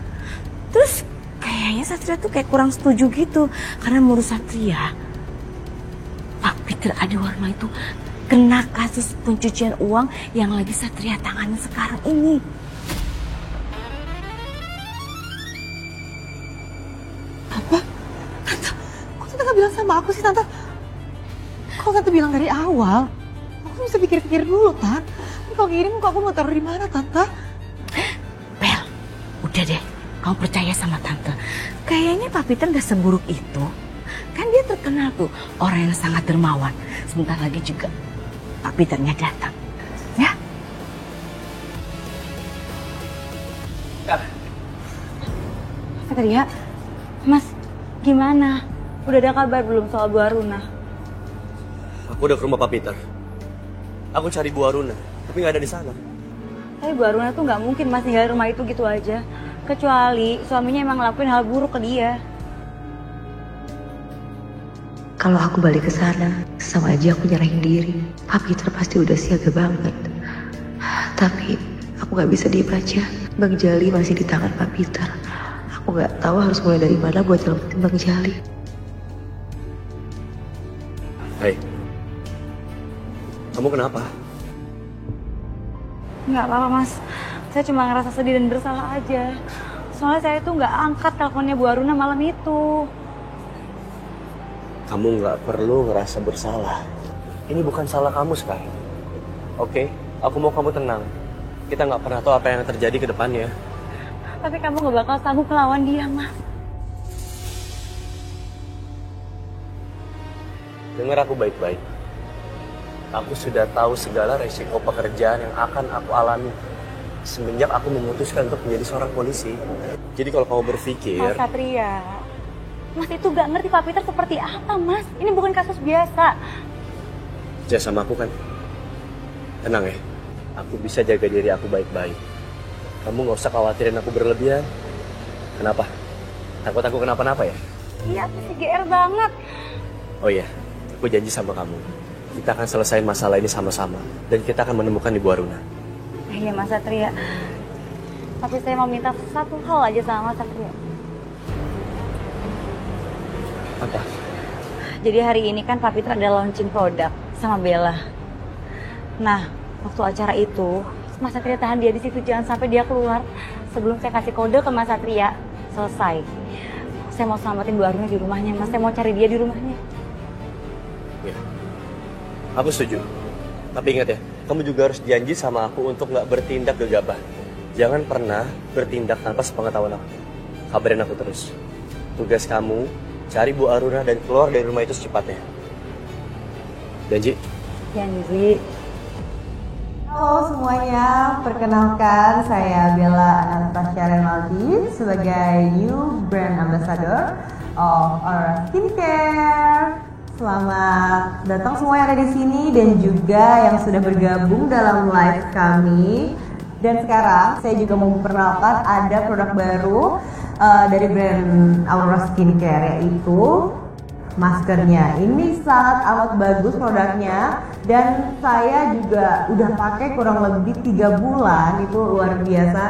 Terus kayaknya Satria tuh kayak kurang setuju gitu karena menurut Satria Pak Peter Adiwarma itu kena kasus pencucian uang yang lagi Satria tangani sekarang ini. Apa? Tante, kok Tante gak bilang sama aku sih Tante? Kok Tante bilang dari awal? Aku bisa pikir-pikir dulu, Tan. Ini kalau gini muka aku mau taruh di mana, Tante? Bel, udah deh, kamu percaya sama Tante. Kayaknya Pak Peter gak seburuk itu. Kan dia terkenal tuh, orang yang sangat dermawan. Sebentar lagi juga Pak Peternya datang. Ya? Satria, Mas, gimana? Udah ada kabar belum soal Bu Aruna? Aku udah ke rumah Pak Peter. Aku cari Bu Aruna, tapi nggak ada di sana. Tapi Bu Aruna tuh nggak mungkin Mas tinggal di rumah itu gitu aja. Kecuali suaminya emang ngelakuin hal buruk ke dia. Kalau aku balik ke sana, sama aja aku nyerahin diri. Pak Peter pasti udah siaga banget. Tapi aku nggak bisa diem aja. Bang Jali masih di tangan Pak Peter. Aku nggak tahu harus mulai dari mana buat nyelamatin Bang Jali. Hai, kamu kenapa? Nggak apa-apa Mas, saya cuma ngerasa sedih dan bersalah aja. Soalnya saya tuh nggak angkat teleponnya Bu Aruna malam itu. Kamu nggak perlu ngerasa bersalah. Ini bukan salah kamu sekarang. Oke, aku mau kamu tenang. Kita nggak pernah tahu apa yang terjadi ke depannya. Tapi kamu nggak bakal sanggup melawan dia, Mas. Dengar aku baik-baik. Aku sudah tahu segala resiko pekerjaan yang akan aku alami semenjak aku memutuskan untuk menjadi seorang polisi. Jadi kalau kamu berpikir... Mas Satria, Mas itu gak ngerti Pak Peter seperti apa, Mas. Ini bukan kasus biasa. Percaya sama aku kan? Tenang ya, aku bisa jaga diri aku baik-baik. Kamu gak usah khawatirin aku berlebihan. Kenapa? Takut aku kenapa-napa ya? Iya, aku sih GR banget. Oh iya, aku janji sama kamu. Kita akan selesai masalah ini sama-sama. Dan kita akan menemukan Ibu Aruna. Iya Mas Satria. Tapi saya mau minta satu hal aja sama Mas Satria. Apa? Jadi hari ini kan Pak Peter ada launching produk sama Bella. Nah, waktu acara itu, Mas Satria tahan dia di situ, jangan sampai dia keluar sebelum saya kasih kode ke Mas Satria. Selesai. Saya mau selamatin Bu Aruna di rumahnya, Mas. Saya mau cari dia di rumahnya. Ya. Aku setuju. Tapi ingat ya, kamu juga harus janji sama aku untuk nggak bertindak gegabah. Jangan pernah bertindak tanpa sepengetahuan aku. Kabarin aku terus. Tugas kamu, cari Bu Aruna dan keluar dari rumah itu secepatnya. Janji? Kenzi. Halo semuanya, perkenalkan saya Bella Anastasia Renaldi sebagai new brand ambassador of Aura Skincare. Selamat datang semua yang ada di sini dan juga yang sudah bergabung dalam live kami. Dan sekarang saya juga mau memperkenalkan ada produk baru dari brand Aura Skincare, yaitu maskernya. Ini sangat amat bagus produknya dan saya juga udah pakai kurang lebih 3 bulan. Itu luar biasa,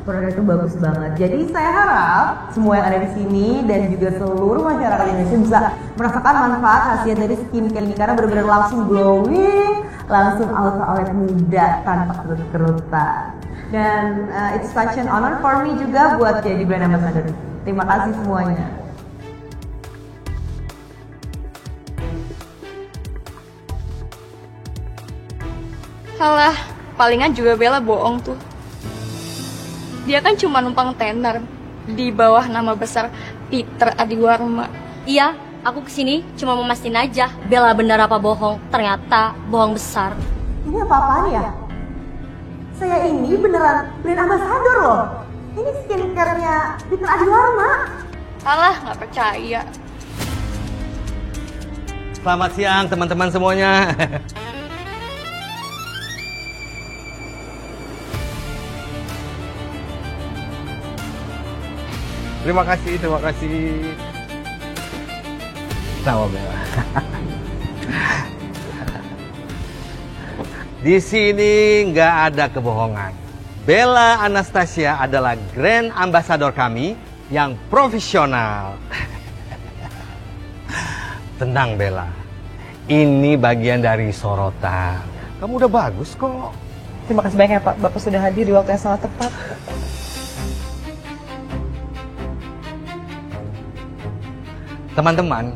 produknya itu bagus banget. Jadi saya harap semua yang ada di sini dan juga seluruh masyarakat Indonesia bisa merasakan manfaat khasiat dari skincare ini karena benar-benar langsung glowing, langsung awet muda tanpa kerut-kerutan. Dan it's such an honor for me juga buat jadi brand ambassador. Terima kasih semuanya. Halah, palingan juga Bella bohong tuh. Dia kan cuma numpang tenar di bawah nama besar Peter Adiwarma. Iya, aku kesini cuma mau mastiin aja Bella benar apa bohong. Ternyata bohong besar. Ini apa-apaan ya? Saya ini beneran brand ambassador loh. Ini skincare-nya Peter Adiwarma. Halah, nggak percaya. Selamat siang teman-teman semuanya. Terima kasih. Sama Bella. Di sini nggak ada kebohongan. Bella Anastasia adalah brand ambassador kami yang profesional. Tenang Bella, ini bagian dari sorotan. Kamu udah bagus kok. Terima kasih banyak ya Pak, Bapak sudah hadir di waktu yang sangat tepat. Teman-teman,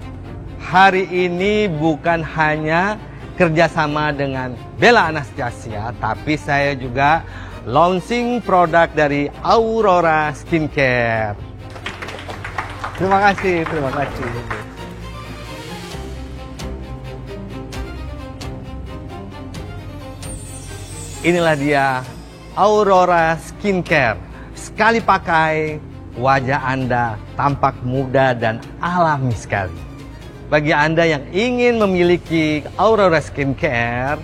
hari ini bukan hanya kerjasama dengan Bella Anastasia, tapi saya juga launching produk dari Aurora Skincare. Terima kasih. Inilah dia Aurora Skincare. Sekali pakai, wajah Anda tampak muda dan alami sekali. Bagi Anda yang ingin memiliki Aurora Skincare,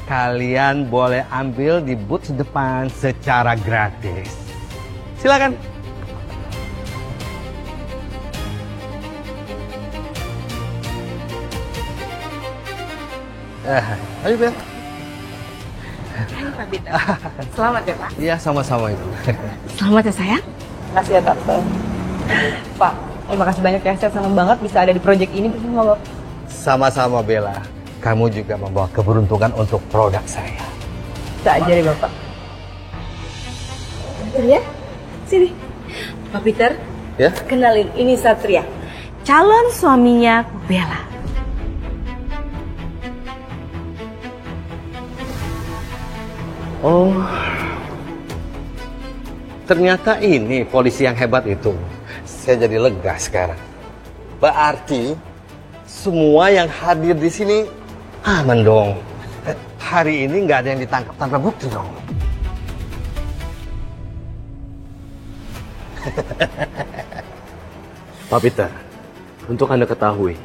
kalian boleh ambil di booth depan secara gratis. Silakan. Ayo Bel. Ayo Pak Peter. Selamat ya Pak. Iya, sama-sama itu. Selamat ya sayang. Terima kasih ya Tante. Pak, terima kasih banyak ya. Saya senang banget bisa ada di proyek ini bersama Bapak. Sama-sama Bella. Kamu juga membawa keberuntungan untuk produk saya. Bisa aja deh Bapak. Ya, sini. Pak Peter, ya? Kenalin, ini Satria, calon suaminya Bella. Oh, ternyata ini polisi yang hebat itu. Saya jadi lega sekarang. Berarti semua yang hadir di sini aman dong. Hari ini nggak ada yang ditangkap tanpa bukti dong. Pak Peter, untuk Anda ketahui,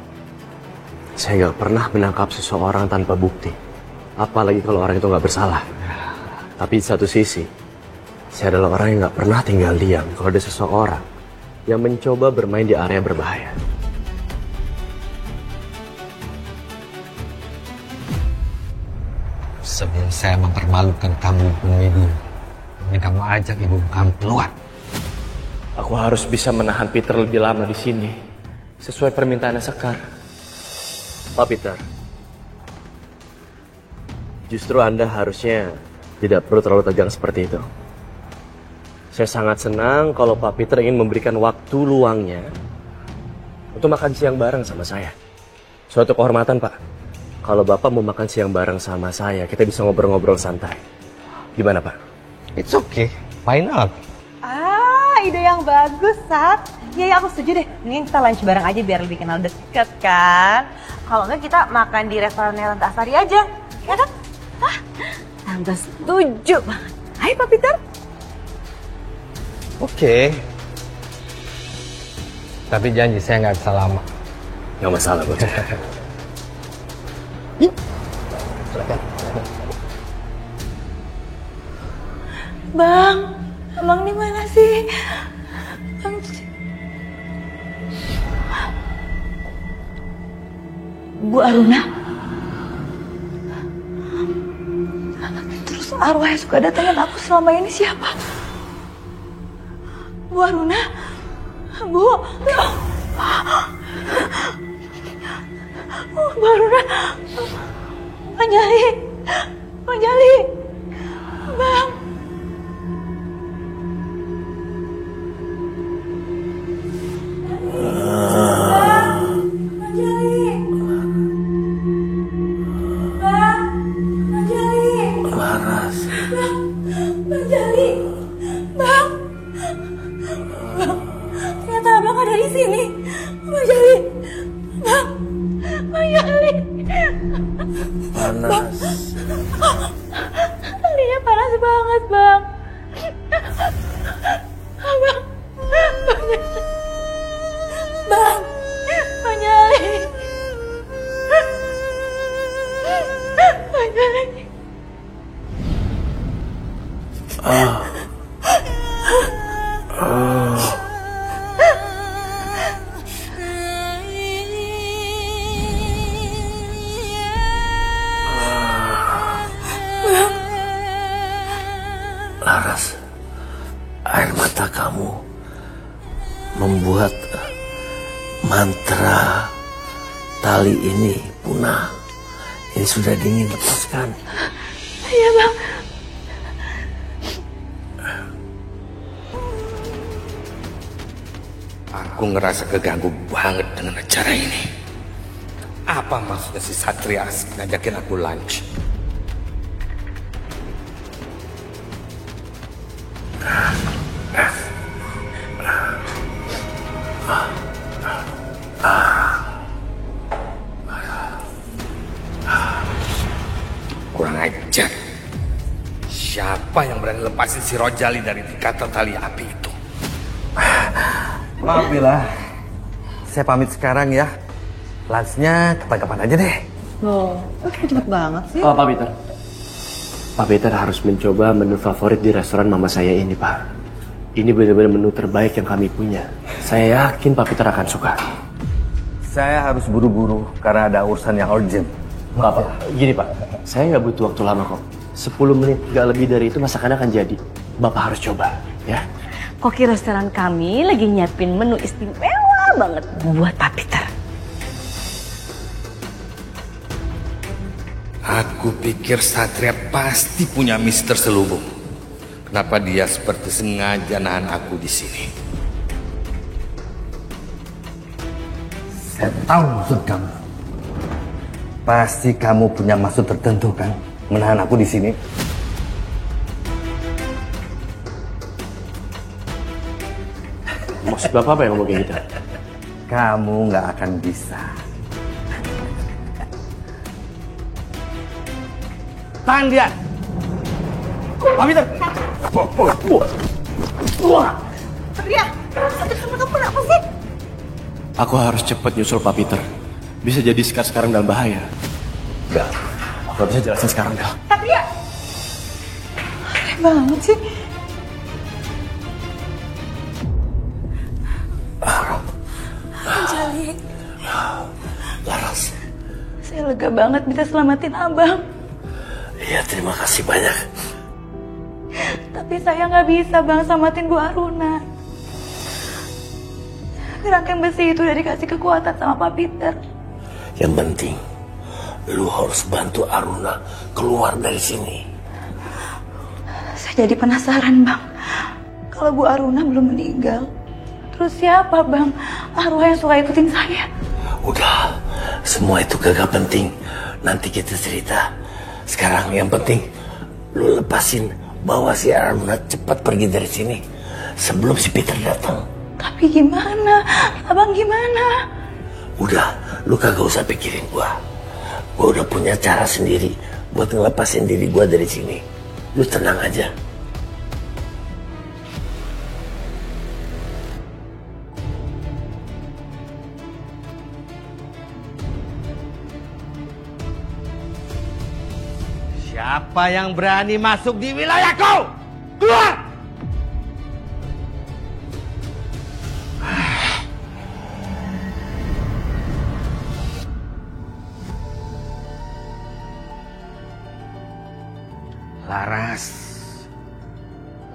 saya nggak pernah menangkap seseorang tanpa bukti. Apalagi kalau orang itu nggak bersalah. Tapi di satu sisi, saya adalah orang yang nggak pernah tinggal diam kalau ada seseorang yang mencoba bermain di area berbahaya. Sebelum saya mempermalukan kamu ibu, ingin kamu ajak ibu kamu keluar. Aku harus bisa menahan Peter lebih lama di sini, sesuai permintaan Sekar. Pak Peter, justru Anda harusnya tidak perlu terlalu tegang seperti itu. Saya sangat senang kalau Pak Peter ingin memberikan waktu luangnya untuk makan siang bareng sama saya. Suatu kehormatan, Pak. Kalau Bapak mau makan siang bareng sama saya, kita bisa ngobrol-ngobrol santai. Gimana, Pak? It's okay. Why not? Ide yang bagus, Sat. Ya, aku setuju deh. Mending kita lunch bareng aja biar lebih kenal deket kan. Kalau enggak kita makan di restorannya Tante Astari aja. ya kan? Hah? Tante setuju banget. Hai Pak Peter. Oke. Tapi janji saya nggak bisa lama. Nggak masalah buat saya. Silakan. Bang, abang di mana sih? Bang. Bu Aruna? Terus arwah yang suka datangin aku selama ini siapa? Bu Aruna? Bu Aruna? Bang Jali? Bang Jali? Bang? Talinya panas banget, Bang. Bang. Bang. Bang Jali. Bang Jali. Laras, air mata kamu membuat mantra tali ini punah. Ini sudah dingin, lepaskan. Iya, Bang. Aku ngerasa keganggu banget dengan acara ini. Apa maksudnya si Satria asik ngajakin aku lunch? Kurang ajar. Siapa yang berani lepasin si Rojali dari ikatan tali api itu? Maaf Bella, saya pamit sekarang ya. Lunchnya kapan-kapan aja deh. Loh, cepet banget sih. Oh, Pak Peter. Pak Peter harus mencoba menu favorit di restoran mama saya ini, Pak. Ini benar-benar menu terbaik yang kami punya. Saya yakin Pak Peter akan suka. Saya harus buru-buru karena ada urusan yang urgent. Maaf, Pak. Gini, Pak. Saya nggak butuh waktu lama kok. 10 menit, nggak lebih dari itu masakannya akan jadi. Bapak harus coba, ya. Koki restoran kami lagi nyiapin menu istimewa banget buat Pak Peter. Aku pikir Satria pasti punya mister selubung. Kenapa dia seperti sengaja nahan aku di sini? Saya tahu maksud kamu. Pasti kamu punya maksud tertentu kan, menahan aku di sini. Maksud Bapak apa yang ngomong kayak gitu? Kamu nggak akan bisa. Tahan dia. Pak Peter. Satria, Satria kamu kenapa sih? Aku harus cepat nyusul Pak Peter. Bisa jadi sekarang dalam bahaya. Enggak, aku gak bisa jelasin sekarang, Del. Satria. Aneh banget sih. Jali. Laras. Saya lega banget bisa selamatin abang. Iya, terima kasih banyak. Tapi saya nggak bisa Bang selamatin Bu Aruna. Kerangkeng besi itu udah dikasih kekuatan sama Pak Peter. Yang penting, lu harus bantu Aruna keluar dari sini. Saya jadi penasaran Bang. Kalau Bu Aruna belum meninggal, terus siapa Bang arwah yang suka ikutin saya? Udah, semua itu gak penting. Nanti kita cerita. Sekarang yang penting, lu lepasin, bawa si Aruna cepat pergi dari sini sebelum si Peter datang. Tapi gimana? Abang gimana? Udah, lu kagak usah pikirin gua. Gua udah punya cara sendiri buat ngelepasin diri gue dari sini. Lu tenang aja. Siapa yang berani masuk di wilayahku? Keluar!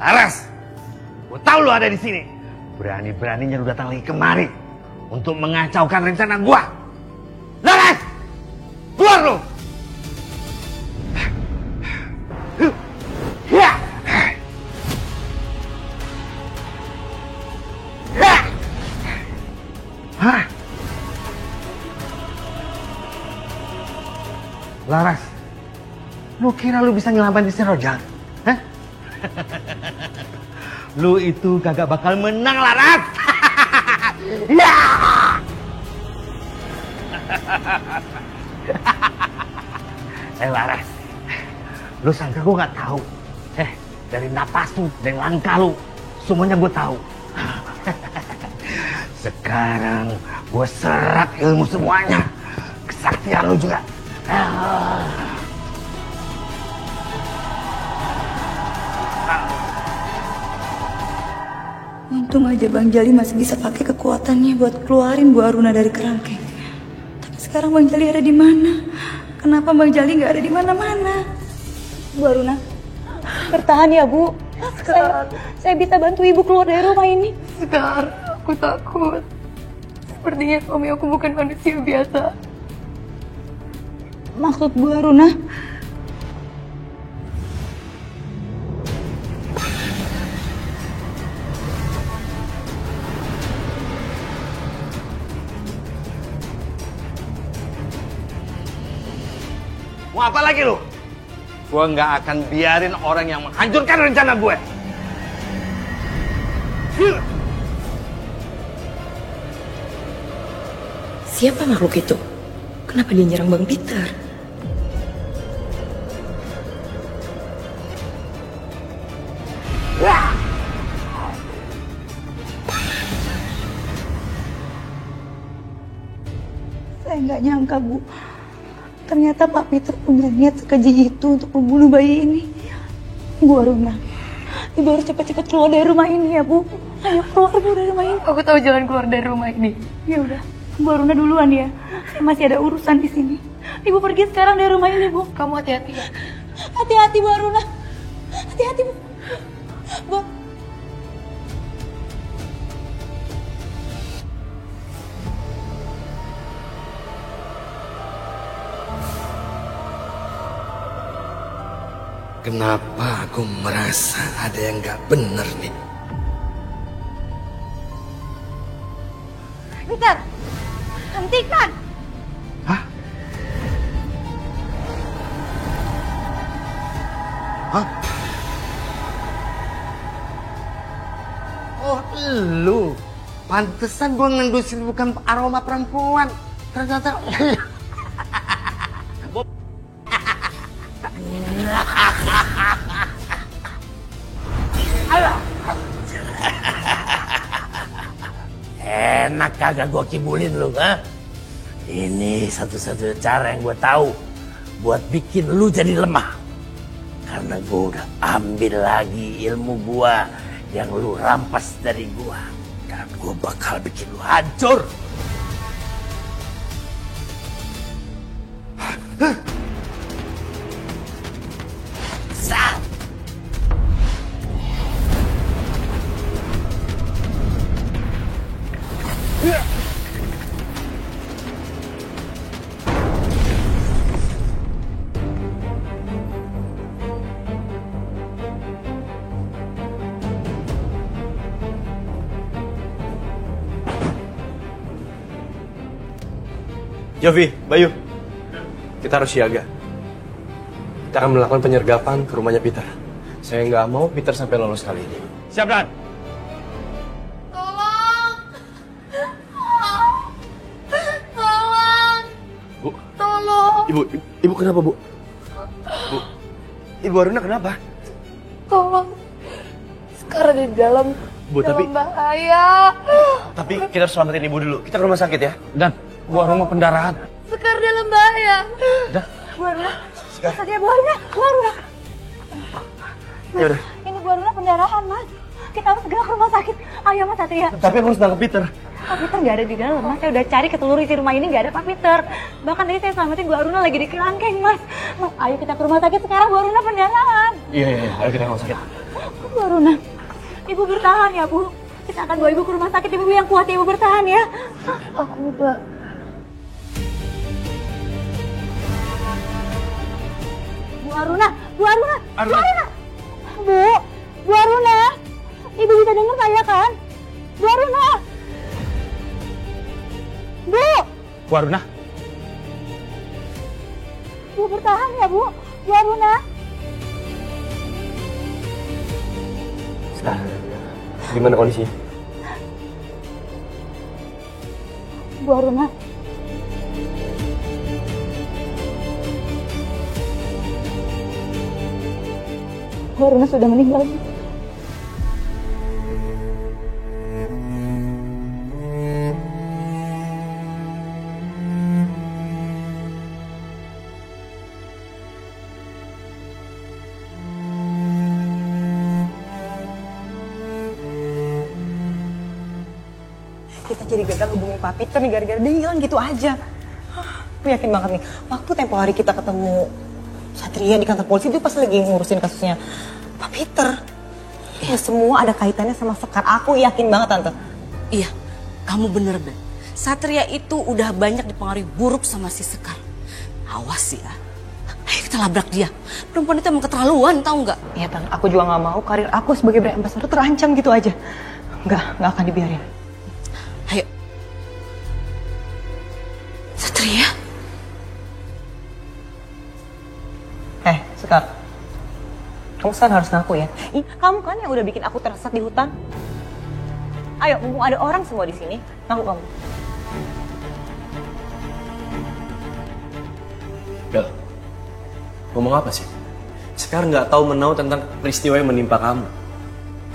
Laras, gue tahu lu ada di sini. Berani-beraninya lu datang lagi kemari untuk mengacaukan rencana gue. Laras, keluar lu! Hah? Laras, lu kira lu bisa nyelamatin si Rojal? Hah? Lu itu kagak bakal menang, Laras. Ya! Laras, lu sangka gue nggak tahu? Dari napas lu, dari langkah lu, semuanya gue tahu. Sekarang gue serap ilmu semuanya, kesaktian lu juga. Untung aja Bang Jali masih bisa pakai kekuatannya buat keluarin Bu Aruna dari kerangkeng. Tapi sekarang Bang Jali ada di mana? Kenapa Bang Jali nggak ada di mana-mana? Bu Aruna, bertahan ya Bu. Saya bisa bantu Ibu keluar dari rumah ini. Sekar, aku takut. Sepertinya suami aku bukan manusia biasa. Maksud Bu Aruna? Mau apa lagi lu? Gue nggak akan biarin orang yang menghancurkan rencana gue. Siapa makhluk itu? Kenapa dia nyerang Bang Peter? Saya nggak nyangka Bu. Ternyata Pak Peter punya niat sekeji itu untuk membunuh bayi ini. Bu Aruna, Ibu harus cepat-cepat keluar dari rumah ini ya Bu. Ayo keluar Bu dari rumah ini. Aku tahu jalan keluar dari rumah ini. Ya udah, Bu Aruna duluan ya. Saya masih ada urusan di sini. Ibu pergi sekarang dari rumah ini Bu. Kamu hati-hati ya. Hati-hati Bu Aruna. Hati-hati Bu. Bu. Kenapa aku merasa ada yang gak bener nih? Peter, hentikan! Hah? Oh, lu. Pantesan gua ngendusin bukan aroma perempuan. Ternyata Enak kagak gue kibulin lu, ha? Ini satu-satunya cara yang gue tahu buat bikin lu jadi lemah. Karena gue udah ambil lagi ilmu gue yang lu rampas dari gue. Dan gue bakal bikin lu hancur. Jovi, Bayu, kita harus siaga. Kita akan melakukan penyergapan ke rumahnya Peter. Saya nggak mau Peter sampai lolos kali ini. Siap, Dan. Bu, Tolong. ibu kenapa, Bu? Bu, Ibu Aruna kenapa? Tolong. Sekarang di dalam Bu, tapi bahaya. kita harus selamatin Ibu dulu. Kita ke rumah sakit ya. Dan Bu Aruna pendarahan. Sekar dalam bahaya. Bu Aruna. Satria, Bu Aruna. Bu Aruna. Ya udah. Ini Bu Aruna pendarahan, Mas. Kita harus segera ke rumah sakit. Ayo, Mas Satria. Tapi aku harus nangkep Peter. Pak Peter nggak ada di dalam, Mas. Saya udah cari ke seluruh isi rumah ini nggak ada Pak Peter. Bahkan tadi saya selamatin Bu Aruna lagi di kerangkeng, Mas. Mas, ayo kita ke rumah sakit sekarang. Bu Aruna pendarahan. Iya. Ayo kita ke rumah sakit. Bu Aruna, Ibu bertahan ya, Bu. Kita akan bawa Ibu ke rumah sakit. Ibu yang kuat ya, Ibu bertahan ya. Aku Mbak. Bu Aruna, Bu Aruna, Bu Aruna. Bu Aruna. Ibu bisa dengar saya kan? Bu Aruna. Bu Aruna. Bu bertahan ya, Bu. Bu Aruna. Sekarang, gimana kondisi? Bu Aruna. Bu Aruna sudah meninggal. Kita jadi gagal hubungin Pak Peter nih gara-gara dia hilang gitu aja. Aku yakin banget nih, waktu tempo hari kita ketemu Satria di kantor polisi, itu pas lagi ngurusin kasusnya Pak Peter. Ya semua ada kaitannya sama Sekar. Aku yakin banget, Tante. Iya, kamu bener, Bel. Satria itu udah banyak dipengaruhi buruk sama si Sekar. Awas ya. Ayo kita labrak dia. Perempuan itu emang keterlaluan, tahu nggak? Iya, Tante. Aku juga nggak mau karir aku sebagai brand ambassador terancam gitu aja. Nggak akan dibiarin. Ayo. Satria? Sekar. Kamu sekarang harus ngaku ya. Kamu kan yang udah bikin aku tersesat di hutan. Ayo, mumpung ada orang semua di sini, ngaku kamu. Bel, ngomong apa sih? Sekarang nggak tahu menau tentang peristiwa yang menimpa kamu.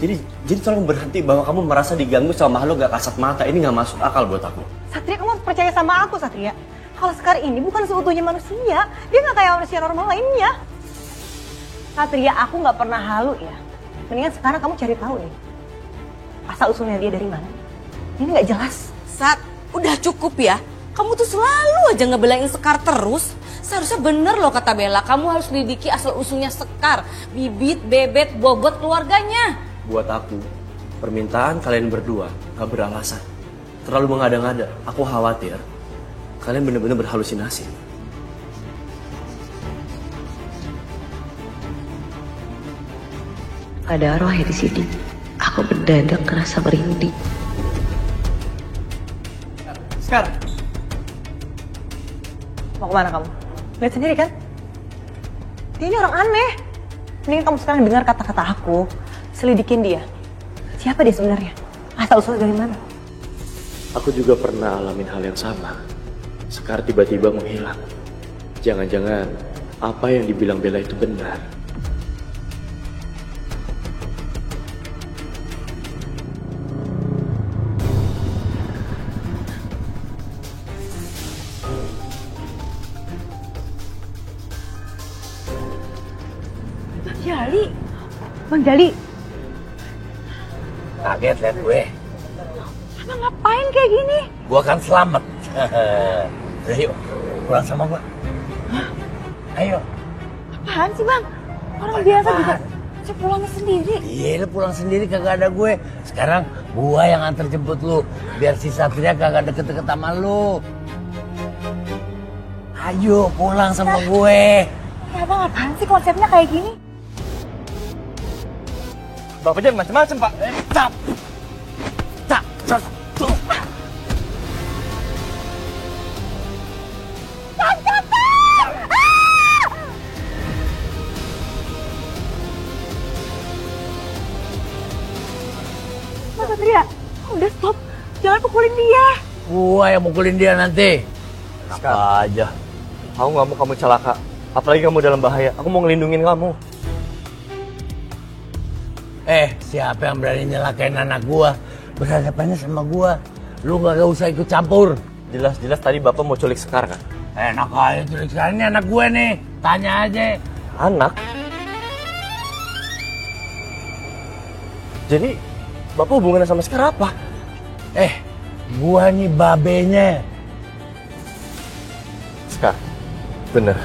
Jadi tolong berhenti bahwa kamu merasa diganggu sama makhluk gak kasat mata. Ini gak masuk akal buat aku. Satria, kamu harus percaya sama aku, Satria. Kalau Sekar ini bukan seutuhnya manusia. Dia gak kayak manusia normal lainnya. Satria, aku gak pernah halu ya. Mendingan sekarang kamu cari tahu nih. Asal-usulnya dia dari mana. Ini gak jelas. Sat, udah cukup ya. Kamu tuh selalu aja ngebelain Sekar terus. Seharusnya bener loh kata Bella. Kamu harus lidiki asal-usulnya Sekar. Bibit, bebet, bobot keluarganya. Buat aku, permintaan kalian berdua gak beralasan. Terlalu mengada-ngada. Aku khawatir kalian benar-benar berhalusinasi. Ada arwah ya di sini. Aku mendadak ngerasa merinding. Sekar. Mau kemana kamu? Lihat sendiri kan? Dia ini orang aneh. Mending kamu sekarang dengar kata-kata aku. Selidikin dia. Siapa dia sebenarnya? Asal-usul dari mana? Aku juga pernah alamin hal yang sama. Sekar tiba-tiba menghilang. Jangan-jangan apa yang dibilang Bella itu benar. Bang Jali. Kaget liat gue. Abang ngapain kayak gini? Gue akan selamat. Udah yuk, pulang sama gue. Ayo. Apaan sih Bang? Orang biasa juga bisa pulang sendiri. Iya, lu pulang sendiri kagak ada gue. Sekarang gue yang antar jemput lu. Biar si Satria kagak deket-deket sama lu. Ayo pulang sama gue. Ya Bang, apaan sih konsepnya kayak gini? Bapak jangan macam-macam, Pak. Cap. Mas Satria, udah stop. Jangan pukulin dia. Gua yang mukulin dia nanti. Apa aja. Aku nggak mau kamu celaka. Apalagi kamu dalam bahaya. Aku mau ngelindungin kamu. Siapa yang berani nyelakain anak gua? Berhadapannya sama gua. Lu gak usah ikut campur. Jelas-jelas tadi Bapak mau culik Sekar kan? Enak aja culik Sekar, ini anak gua nih. Tanya aja. Anak? Jadi Bapak hubungannya sama Sekar apa? Gua nih babenya. Sekar, bener.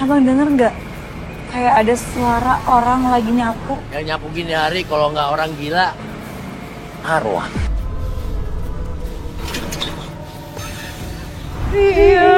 Abang denger nggak? Kayak ada suara orang lagi nyapu. Yang nyapu gini hari kalau nggak orang gila, arwah. Iya.